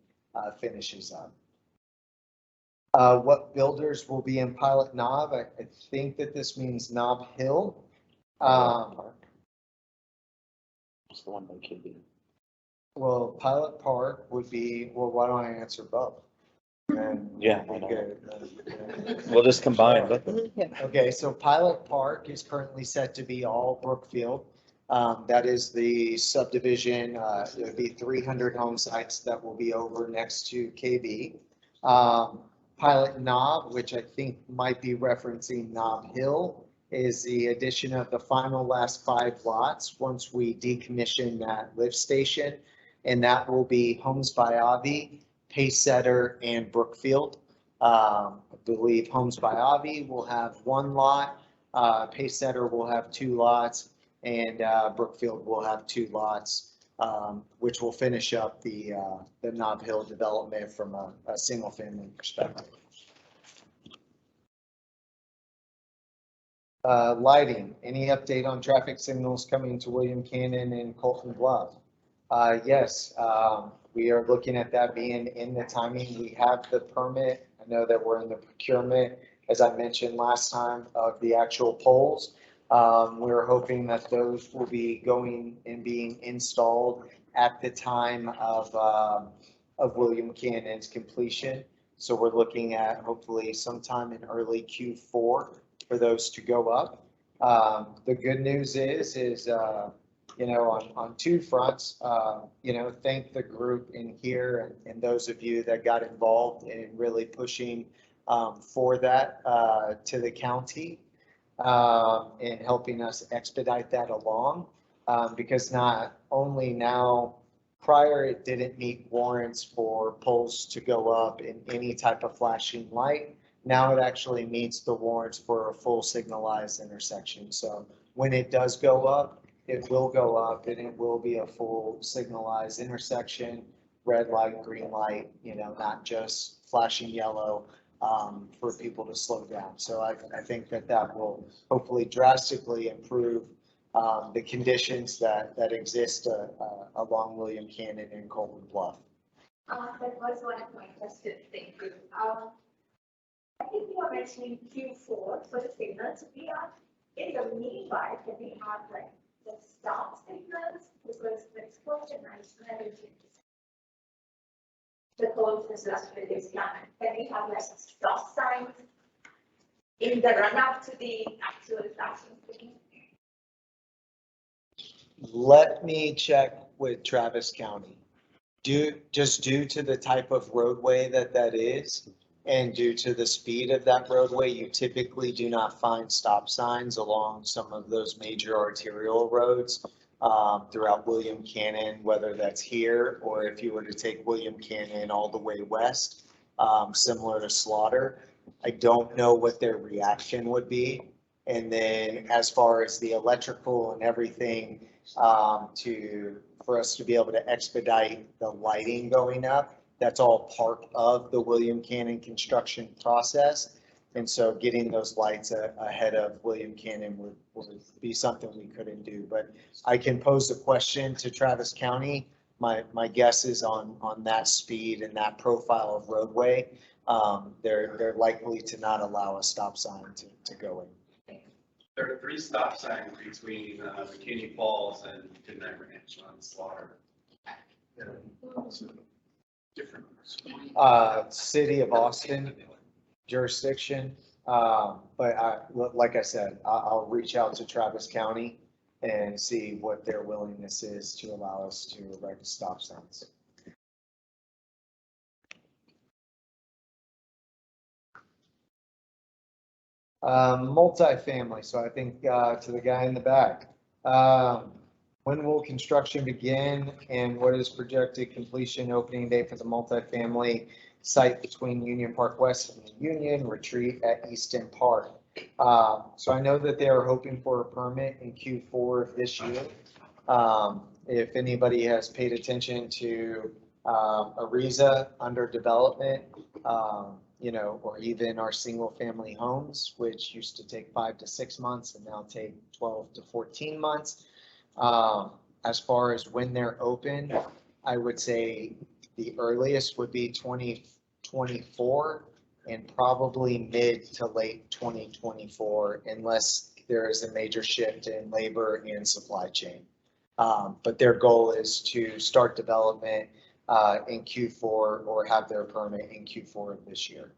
finishes up. What builders will be in Pilot Knob? I think that this means Knob Hill. It's the one that could be. Well, Pilot Park would be, well, why don't I answer both? And Yeah, we'll be good. We'll just combine both. Okay, so Pilot Park is currently set to be all Brookfield. That is the subdivision. It would be 300 home sites that will be over next to KB. Pilot Knob, which I think might be referencing Knob Hill, is the addition of the final last 5 lots once we decommission that lift station. And that will be Homes by Avi, Pacesetter, and Brookfield. I believe Homes by Avi will have 1 lot, Pacesetter will have 2 lots, and Brookfield will have 2 lots, which will finish up the Knob Hill development from a single family perspective. Lighting, any update on traffic signals coming to William Cannon and Colton Bluff? Yes, we are looking at that being in the timing. We have the permit. I know that we're in the procurement, as I mentioned last time, of the actual poles. We're hoping that those will be going and being installed at the time of William Cannon's completion. So we're looking at hopefully sometime in early Q4 for those to go up. The good news is you know, on 2 fronts, you know, thank the group in here and those of you that got involved in really pushing for that to the county and helping us expedite that along, because not only now, prior it didn't meet warrants for poles to go up in any type of flashing light. Now it actually meets the warrants for a full signalized intersection. So when it does go up, it will go up and it will be a full signalized intersection red light, green light, you know, not just flashing yellow for people to slow down. So I think that that will hopefully drastically improve the conditions that exist along William Cannon and Colton Bluff. That was one of my questions, thank you. I think you are mentioning Q4 for the signals. We are in the meanwhile, can we have like the stop signals because it's close to nice management. The code is last with this plan. Can we have like stop signs in the run up to the actual flashing thing? Let me check with Travis County. Just due to the type of roadway that is, and due to the speed of that roadway, you typically do not find stop signs along some of those major arterial roads throughout William Cannon, whether that's here or if you were to take William Cannon all the way west, similar to Slaughter. I don't know what their reaction would be. And then as far as the electrical and everything, for us to be able to expedite the lighting going up, that's all part of the William Cannon construction process. And so getting those lights ahead of William Cannon would be something we couldn't do. But I can pose a question to Travis County. My guess is on that speed and that profile of roadway, they're likely to not allow a stop sign to go in. There are 3 stop signs between McKinney Falls and Midnight Ranch on Slaughter. City of Austin jurisdiction. But like I said, I'll reach out to Travis County and see what their willingness is to allow us to erect stop signs. Multifamily, so I think to the guy in the back. When will construction begin and what is projected completion opening date for the multifamily site between Union Park West and the Union Retreat at Easton Park? So I know that they are hoping for a permit in Q4 of this year. If anybody has paid attention to Ariza under development, you know, or even our single family homes, which used to take 5 to 6 months and now take 12 to 14 months. As far as when they're open, I would say the earliest would be 2024 and probably mid to late 2024, unless there is a major shift in labor and supply chain. But their goal is to start development in Q4 or have their permit in Q4 of this year.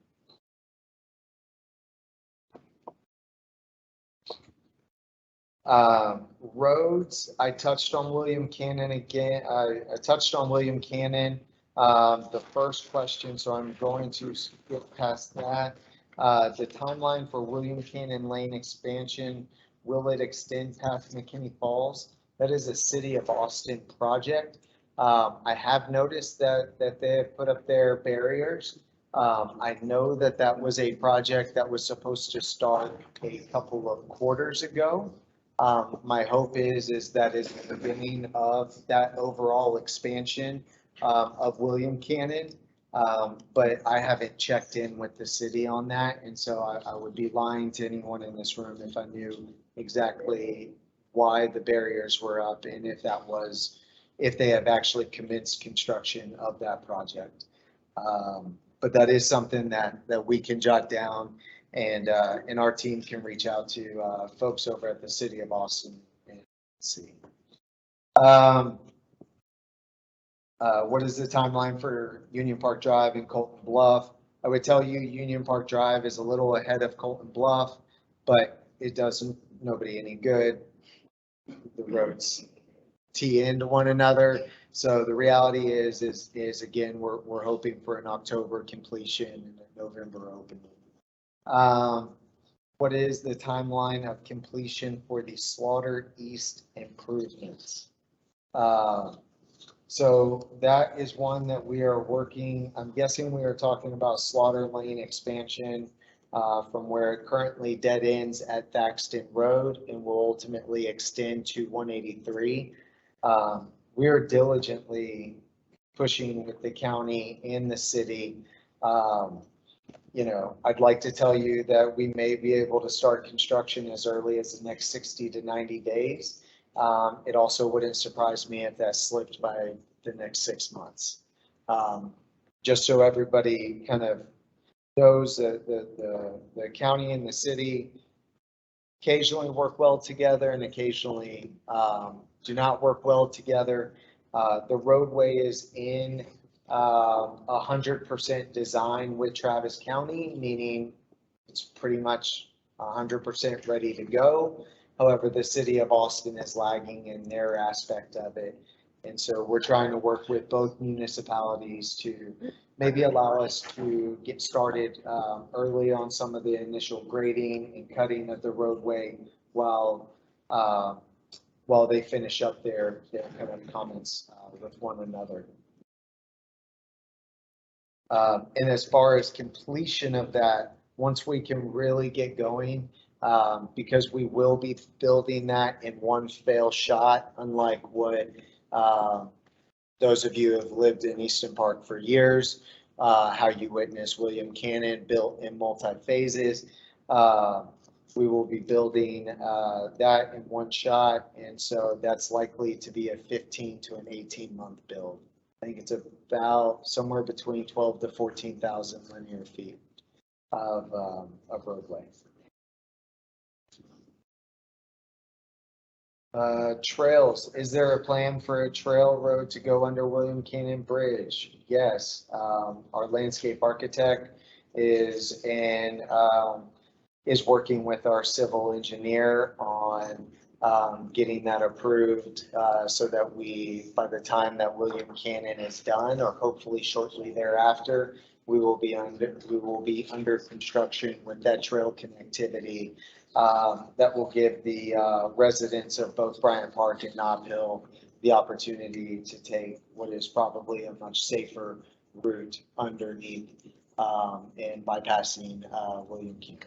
Roads, I touched on William Cannon again. I touched on William Cannon, the first question, so I'm going to skip past that. The timeline for William Cannon Lane expansion, will it extend past McKinney Falls? That is a City of Austin project. I have noticed that they have put up their barriers. I know that was a project that was supposed to start a couple of quarters ago. My hope is that is the beginning of that overall expansion of William Cannon. But I haven't checked in with the city on that. And so I would be lying to anyone in this room if I knew exactly why the barriers were up and if they have actually commenced construction of that project. But that is something that we can jot down. And our team can reach out to folks over at the City of Austin and see. What is the timeline for Union Park Drive and Colton Bluff? I would tell you Union Park Drive is a little ahead of Colton Bluff, but it doesn't nobody any good. The roads tee into one another. So the reality is again, we're hoping for an October completion and a November opening. What is the timeline of completion for the Slaughter East improvements? So that is one that we are working. I'm guessing we are talking about Slaughter Lane expansion from where it currently dead ends at Thaxton Road and will ultimately extend to 183. We are diligently pushing with the county and the city. You know, I'd like to tell you that we may be able to start construction as early as the next 60 to 90 days. It also wouldn't surprise me if that slipped by the next 6 months. Just so everybody kind of knows that the county and the city occasionally work well together and occasionally do not work well together. The roadway is in 100% design with Travis County, meaning it's pretty much 100% ready to go. However, the city of Austin is lagging in their aspect of it. And so we're trying to work with both municipalities to maybe allow us to get started early on some of the initial grading and cutting of the roadway while they finish up their kind of comments with one another. And as far as completion of that, once we can really get going, because we will be building that in one fail shot, unlike what those of you who have lived in Easton Park for years, how you witnessed William Cannon built in multi-phases. We will be building that in one shot, and so that's likely to be a 15 to an 18-month build. I think it's about somewhere between 12 to 14,000 linear feet of roadway. Trails, is there a plan for a trail road to go under William Cannon Bridge? Yes, our landscape architect is working with our civil engineer on getting that approved so that by the time that William Cannon is done, or hopefully shortly thereafter, we will be under construction with that trail connectivity that will give the residents of both Bryant Park and Nob Hill the opportunity to take what is probably a much safer route underneath and bypassing William Cannon.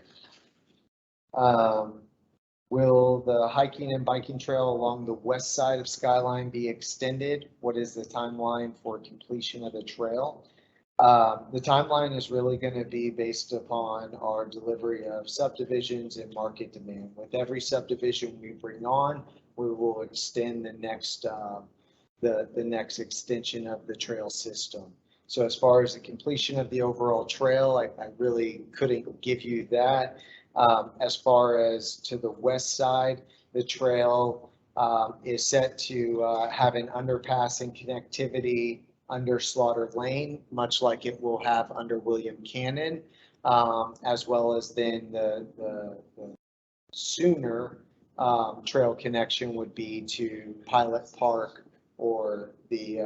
Will the hiking and biking trail along the west side of Skyline be extended? What is the timeline for completion of the trail? The timeline is really going to be based upon our delivery of subdivisions and market demand. With every subdivision we bring on, we will extend the next extension of the trail system. So as far as the completion of the overall trail, I really couldn't give you that. As far as to the west side, the trail is set to have an underpass and connectivity under Slaughter Lane, much like it will have under William Cannon, as well as then the sooner trail connection would be to Pilot Park or the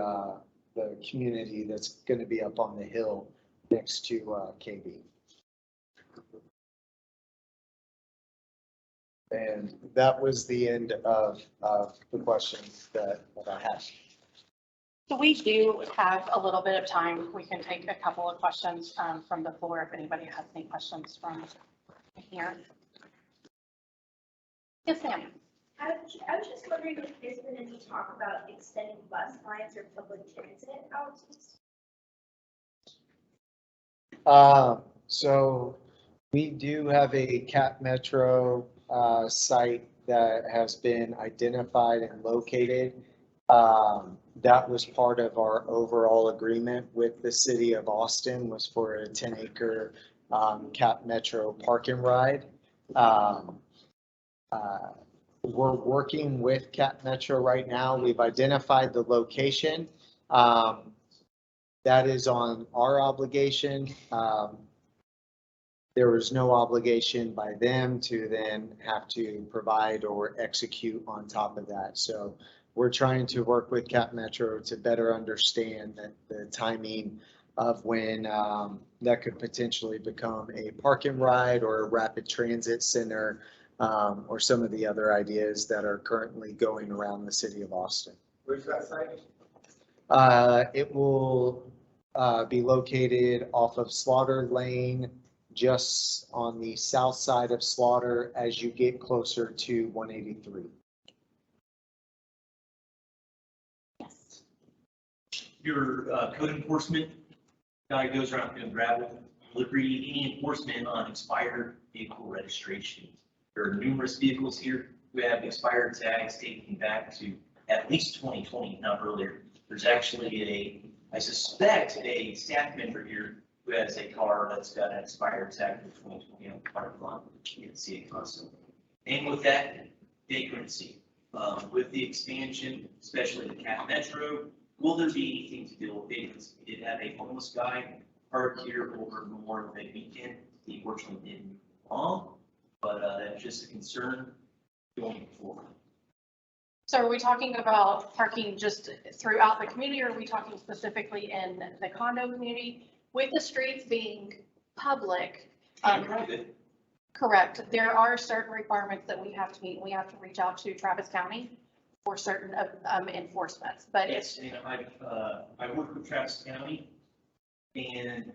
community that's going to be up on the hill next to KB. And that was the end of the questions that I had. So we do have a little bit of time. We can take a couple of questions from the floor if anybody has any questions from here. Yes, ma'am. I was just wondering if there's been any talk about extending bus lines or public transit out east? So we do have a Cap Metro site that has been identified and located. That was part of our overall agreement with the city of Austin, was for a 10-acre Cap Metro park and ride. We're working with Cap Metro right now. We've identified the location. That is on our obligation. There was no obligation by them to then have to provide or execute on top of that. So we're trying to work with Cap Metro to better understand the timing of when that could potentially become a park and ride or a rapid transit center, or some of the other ideas that are currently going around the city of Austin. Where's that site? It will be located off of Slaughter Lane, just on the south side of Slaughter as you get closer to 183. Yes. your code enforcement guy goes around doing gravel, delivery, any enforcement on expired vehicle registration. There are numerous vehicles here who have expired tags dating back to at least 2020, not earlier. There's actually I suspect a staff member here who has a car that's got an expired tag from 2020 on the parking lot. You can see it constantly. And with that, vagrancy. With the expansion, especially the Cat Metro, will there be anything to deal with vagrancy? We did have a homeless guy parked here over Memorial Day weekend. He fortunately didn't move along, but that's just a concern going forward. So are we talking about parking just throughout the community, or are we talking specifically in the condo community? With the streets being public, correct, there are certain requirements that we have to meet. We have to reach out to Travis County for certain enforcements, but Yes, and I work with Travis County, and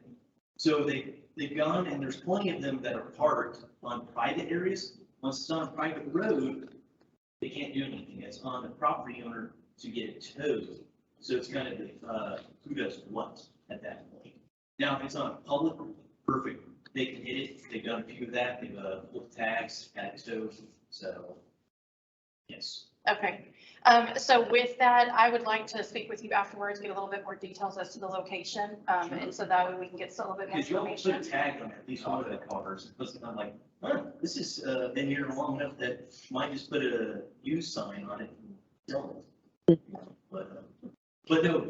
so they've gone, and there's plenty of them that are parked on private areas. Once it's on a private road, they can't do anything. It's on the property owner to get it towed. So it's kind of who does what at that point. Now, if it's on a public, perfect, they can hit it. They've done a few of that. They've looked tags, had it towed. So, yes. okay. So with that, I would like to speak with you afterwards, get a little bit more details as to the location. And so that way we can get a little bit more Because you'll information. put a tag on at least one of the cars. It's not like, oh, this has been here long enough that might just put a use sign on it and sell it. But no,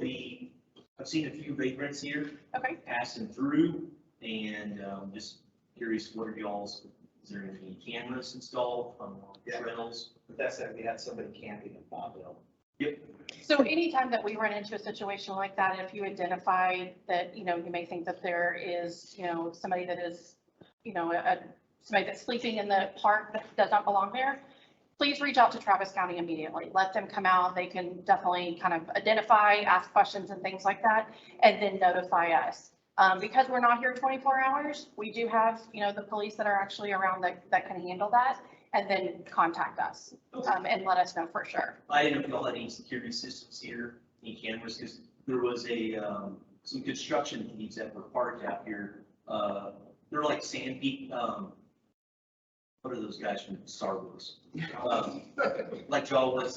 I've seen a few vagrants here. Okay. Passing through, and just curious, what are y'all's, is there any cameras installed on trails? But that's if we had somebody camping in Bonneville. Yep. So anytime that we run into a situation like that, if you identify that, you may think that there is, somebody that is, somebody that's sleeping in the park that does not belong there, please reach out to Travis County immediately. Let them come out. They can definitely kind of identify, ask questions and things like that, and then notify us. Because we're not here 24 hours, we do have, the police that are actually around that can handle that, and then contact us and let us know for sure. I didn't know if y'all had any security systems here, any cameras, because there was some construction teams that were parked out here. They're like sand peak, what are those guys from Star Wars? Like y'all was,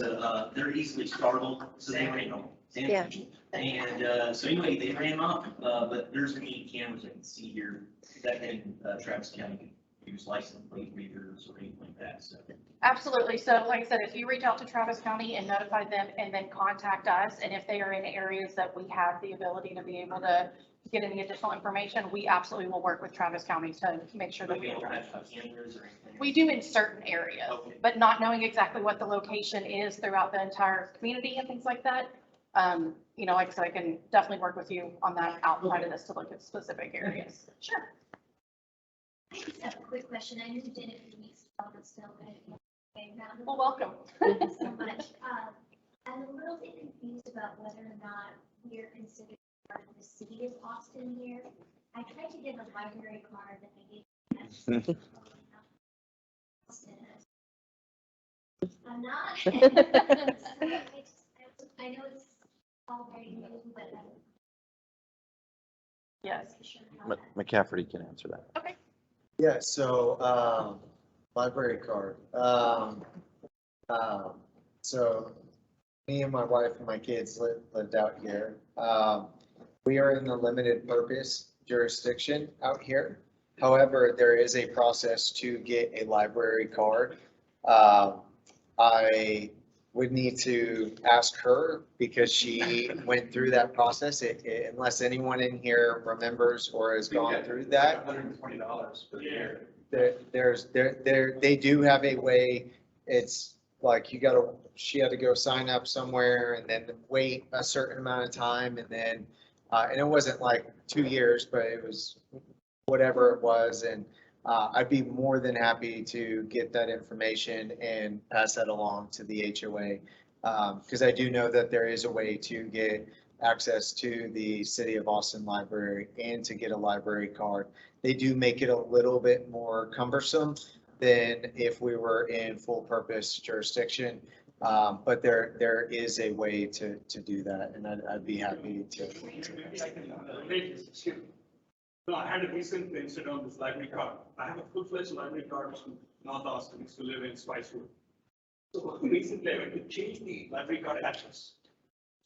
they're easily startled, so they ran off. Yeah. And so anyway, they ran off, but there's any cameras I can see here that can Travis County can use license plate readers or anything like that, so. Absolutely. So like I said, if you reach out to Travis County and notify them and then contact us, and if they are in areas that we have the ability to be able to get any additional information, we absolutely will work with Travis County to make sure that we address. Cameras or anything? We do in certain areas, Okay. but not knowing exactly what the location is throughout the entire community and things like that. Like I said, I can definitely work with you on that outside of this to look at specific areas. Sure. I just have a quick question. I moved in a few weeks ago, but still kind of. Well, welcome. Thank you so much. I'm a little bit confused about whether or not we're considered part of the city of Austin here. I tried to get a library card that I gave. I'm not. So I know it's all very new, but I'm Yes. not sure how that. McCafferty can answer that. Okay. Yeah, so, library card. So me and my wife and my kids lived out here. We are in the limited purpose jurisdiction out here. However, there is a process to get a library card. I would need to ask her because she went through that process. Unless anyone in here remembers or has gone through that. $120 for the year. They do have a way, it's like she had to go sign up somewhere and then wait a certain amount of time and then, and it wasn't like 2 years, but it was whatever it was. And I'd be more than happy to get that information and pass that along to the HOA. Because I do know that there is a way to get access to the City of Austin Library and to get a library card. They do make it a little bit more cumbersome than if we were in full purpose jurisdiction. But there is a way to do that, and I'd be happy to. No, I had a recent incident on this library card. I have a full-fledged library card from North Austin, used to live in Spicewood. So recently I went to change the library card address.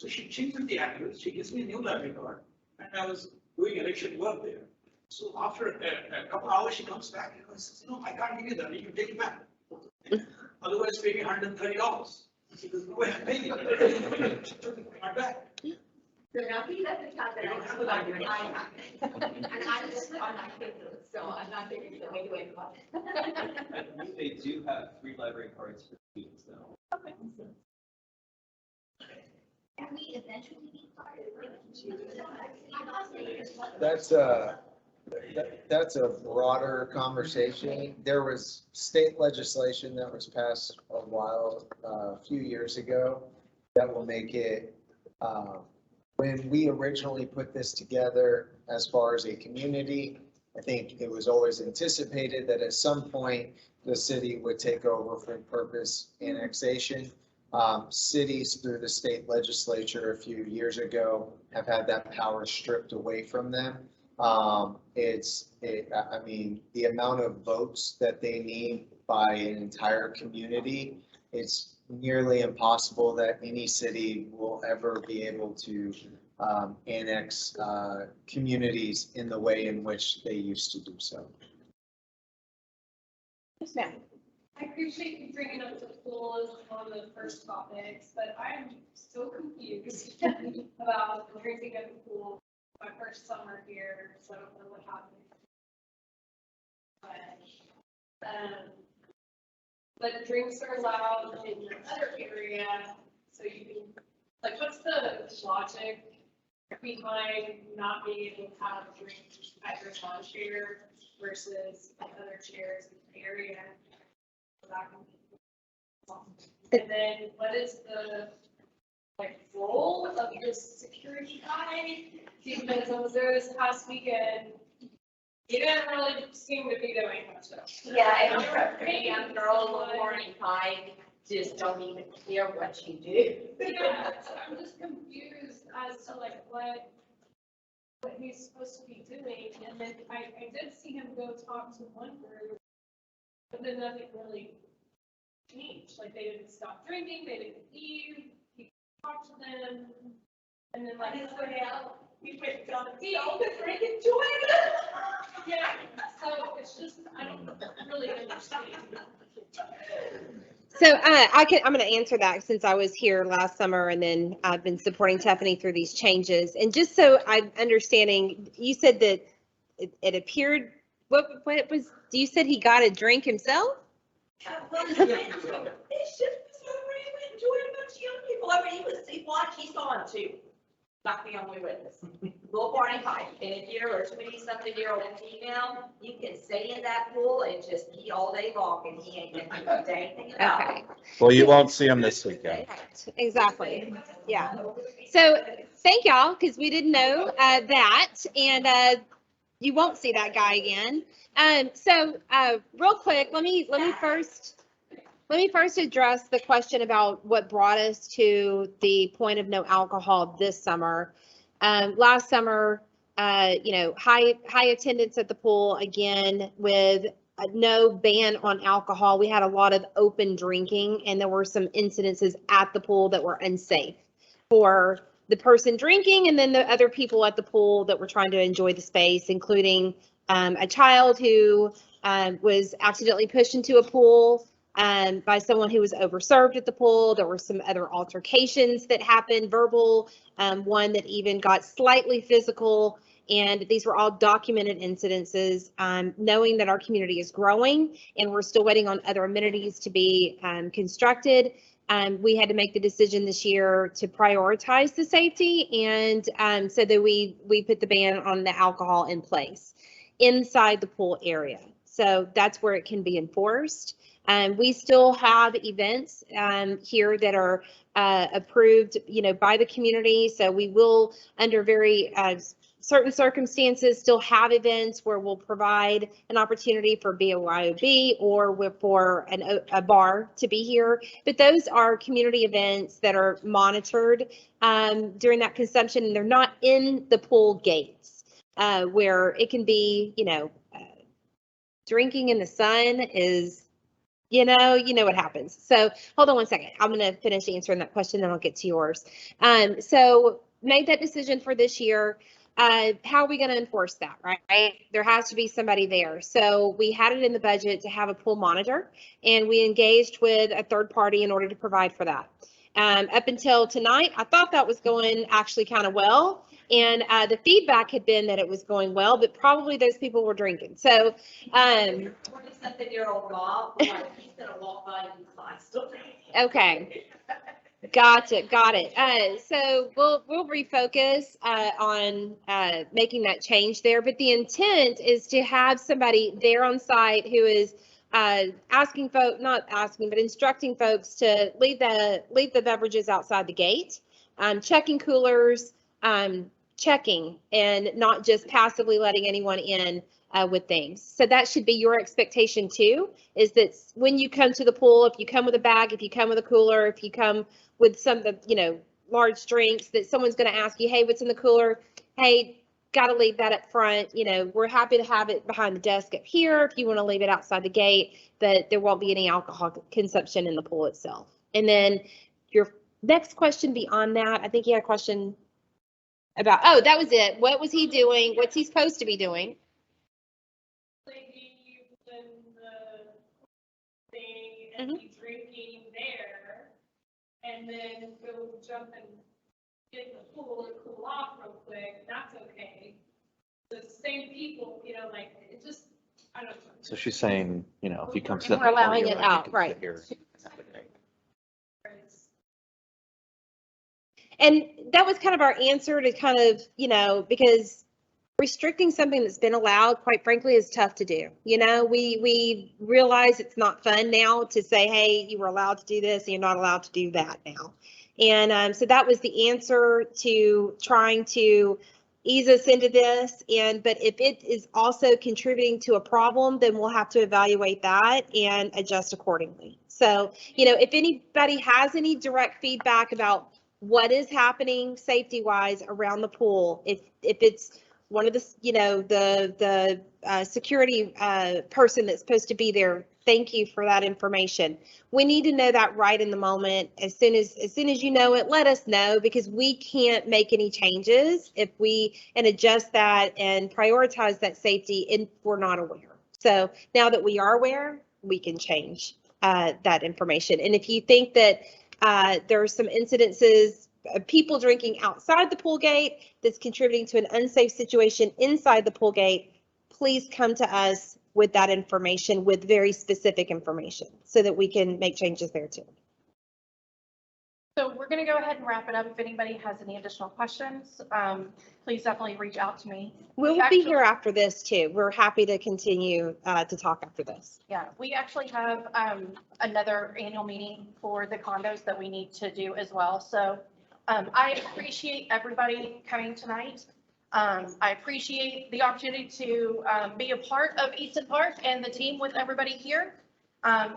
So she changes the address, she gives me a new library card, and I was doing election work there. So after a couple hours, she comes back and says, no, I can't give you that, you can take it back. Otherwise, pay me $130. She goes, no way, I'm paying it. She took it back. So now he doesn't have that. You don't have the library. I have it. And I'm just on my fingers, so I'm not thinking that we do it. They do have free library cards for students now. Can we eventually be part That's a broader conversation. There was state legislation that was passed a few years ago that will make it, when we originally put this together as far as a community, I think it was always anticipated that at some point the city would take over for purpose annexation. Cities through the state legislature a few years ago have had that power stripped away from them. I mean, the amount of votes that they need by an entire community, it's nearly impossible that any city will ever be able to annex communities in the way in which they used to do so. Yes, ma'am. I appreciate you bringing up the pool as one of the first topics, but I'm so confused about the drinking at the pool. My first summer here, so I don't know what happened. But drinks are allowed in your other area, so you can, like, what's the logic behind not being able to have drinks at your lawn chair versus at other chairs in the area? And then what is the, like, role of your security guy? Because I was there this past weekend, you didn't really seem to be doing much of. Yeah, if you're a pretty young girl in the morning time, just don't even care what you do. Yeah, so I'm just confused as to like what he's supposed to be doing. And then I did see him go talk to one group, but then nothing really changed. Like, they didn't stop drinking, they didn't leave, he talked to them. And then like his way out, he went down the field and drank and joined it. Yeah, so it's just, I don't really understand. So I'm going to answer that since I was here last summer and then I've been supporting Tiffany through these changes. And just so I'm understanding, you said that it appeared, what was, you said he got a drink himself? It's just, so he went and joined a bunch of young people. I mean, he saw him too. Not the only witness. Little party fight, and if you're a 20-something-year-old female, you can stay in that pool and just pee all day long, and he ain't gonna do a dang thing about it. Okay. Well, you won't see them this weekend. Exactly. Yeah. So thank y'all, because we didn't know that, and you won't see that guy again. So real quick, let me first address the question about what brought us to the point of no alcohol this summer. Last summer, high attendance at the pool again with no ban on alcohol. We had a lot of open drinking, and there were some incidences at the pool that were unsafe for the person drinking and then the other people at the pool that were trying to enjoy the space, including a child who was accidentally pushed into a pool by someone who was overserved at the pool. There were some other altercations that happened, verbal, one that even got slightly physical. And these were all documented incidences, knowing that our community is growing and we're still waiting on other amenities to be constructed. We had to make the decision this year to prioritize the safety, and so that we put the ban on the alcohol in place inside the pool area. So that's where it can be enforced. We still have events here that are approved, by the community. So we will, under very certain circumstances still have events where we'll provide an opportunity for BYOB or for a bar to be here. But those are community events that are monitored during that consumption, and they're not in the pool gates where it can be, drinking in the sun is, you know what happens. So hold on one second. I'm going to finish answering that question, then I'll get to yours. So made that decision for this year. How are we going to enforce that, right? There has to be somebody there. So we had it in the budget to have a pool monitor, and we engaged with a third party in order to provide for that. Up until tonight, I thought that was going actually kind of well. And the feedback had been that it was going well, but probably those people were drinking. So, okay. Got it. So we'll refocus on making that change there. But the intent is to have somebody there on site who is instructing folks to leave the beverages outside the gate, checking coolers, checking, and not just passively letting anyone in with things. So that should be your expectation too, is that when you come to the pool, if you come with a bag, if you come with a cooler, if you come with some, large drinks, that someone's going to ask you, hey, what's in the cooler? Hey, got to leave that up front. We're happy to have it behind the desk up here. If you want to leave it outside the gate, that there won't be any alcohol consumption in the pool itself. And then your next question beyond that, I think you had a question about, that was it. What was he doing? What's he supposed to be doing? And be drinking there, and then go jump and get in the pool and cool off real quick, that's okay. The same people, it just, I don't know. So she's saying, if you come sit. We're allowing it out, right. And that was kind of our answer to kind of, because restricting something that's been allowed, quite frankly, is tough to do. We realize it's not fun now to say, hey, you were allowed to do this and you're not allowed to do that now. And so that was the answer to trying to ease us into this. But if it is also contributing to a problem, then we'll have to evaluate that and adjust accordingly. So, if anybody has any direct feedback about what is happening safety wise around the pool, if it's one of the, the security person that's supposed to be there, thank you for that information. We need to know that right in the moment. As soon as you know it, let us know, because we can't make any changes and adjust that and prioritize that safety if we're not aware. So now that we are aware, we can change that information. And if you think that there are some incidences, people drinking outside the pool gate that's contributing to an unsafe situation inside the pool gate, please come to us with that information, with very specific information, so that we can make changes there too. So we're going to go ahead and wrap it up. If anybody has any additional questions, please definitely reach out to me. We'll be here after this too. We're happy to continue to talk after this. Yeah, we actually have another annual meeting for the condos that we need to do as well. So I appreciate everybody coming tonight. I appreciate the opportunity to be a part of Easton Park and the team with everybody here.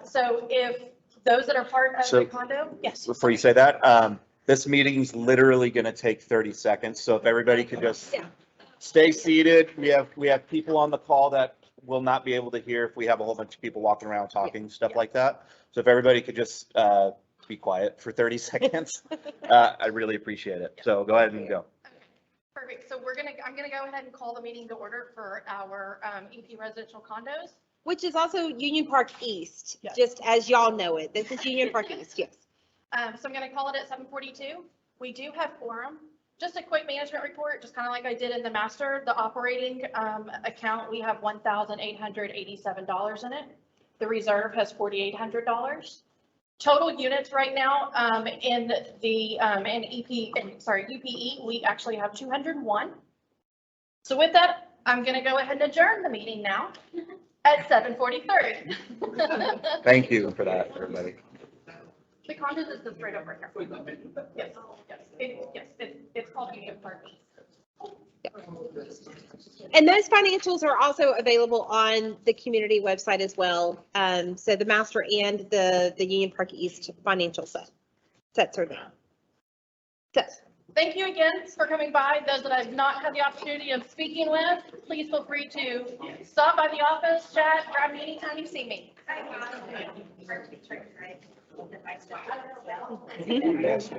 So if those that are part of the condo, yes. Before you say that, this meeting's literally going to take 30 seconds. So if everybody could just stay seated. We have people on the call that will not be able to hear if we have a whole bunch of people walking around talking, stuff like that. So if everybody could just be quiet for 30 seconds, I really appreciate it. So go ahead and go. Perfect. So I'm gonna go ahead and call the meeting to order for our EP residential condos. Which is also Union Park East, just as y'all know it. This is Union Park East, yes. So I'm gonna call it at 7:42. We do have quorum. Just a quick management report, just kind of like I did in the master, the operating account, we have $1,887 in it. The reserve has $4,800. Total units right now in the UPE, we actually have 201. So with that, I'm going to go ahead and adjourn the meeting now at 7:43. Thank you for that, everybody. The condos is just right over here. Yes, it's called Union Park. And those financials are also available on the community website as well. So the master and the Union Park East financial sets are there. So, Thank you again for coming by. Those that I've not had the opportunity of speaking with, please feel free to stop by the office, chat, grab me anytime you see me. Yes.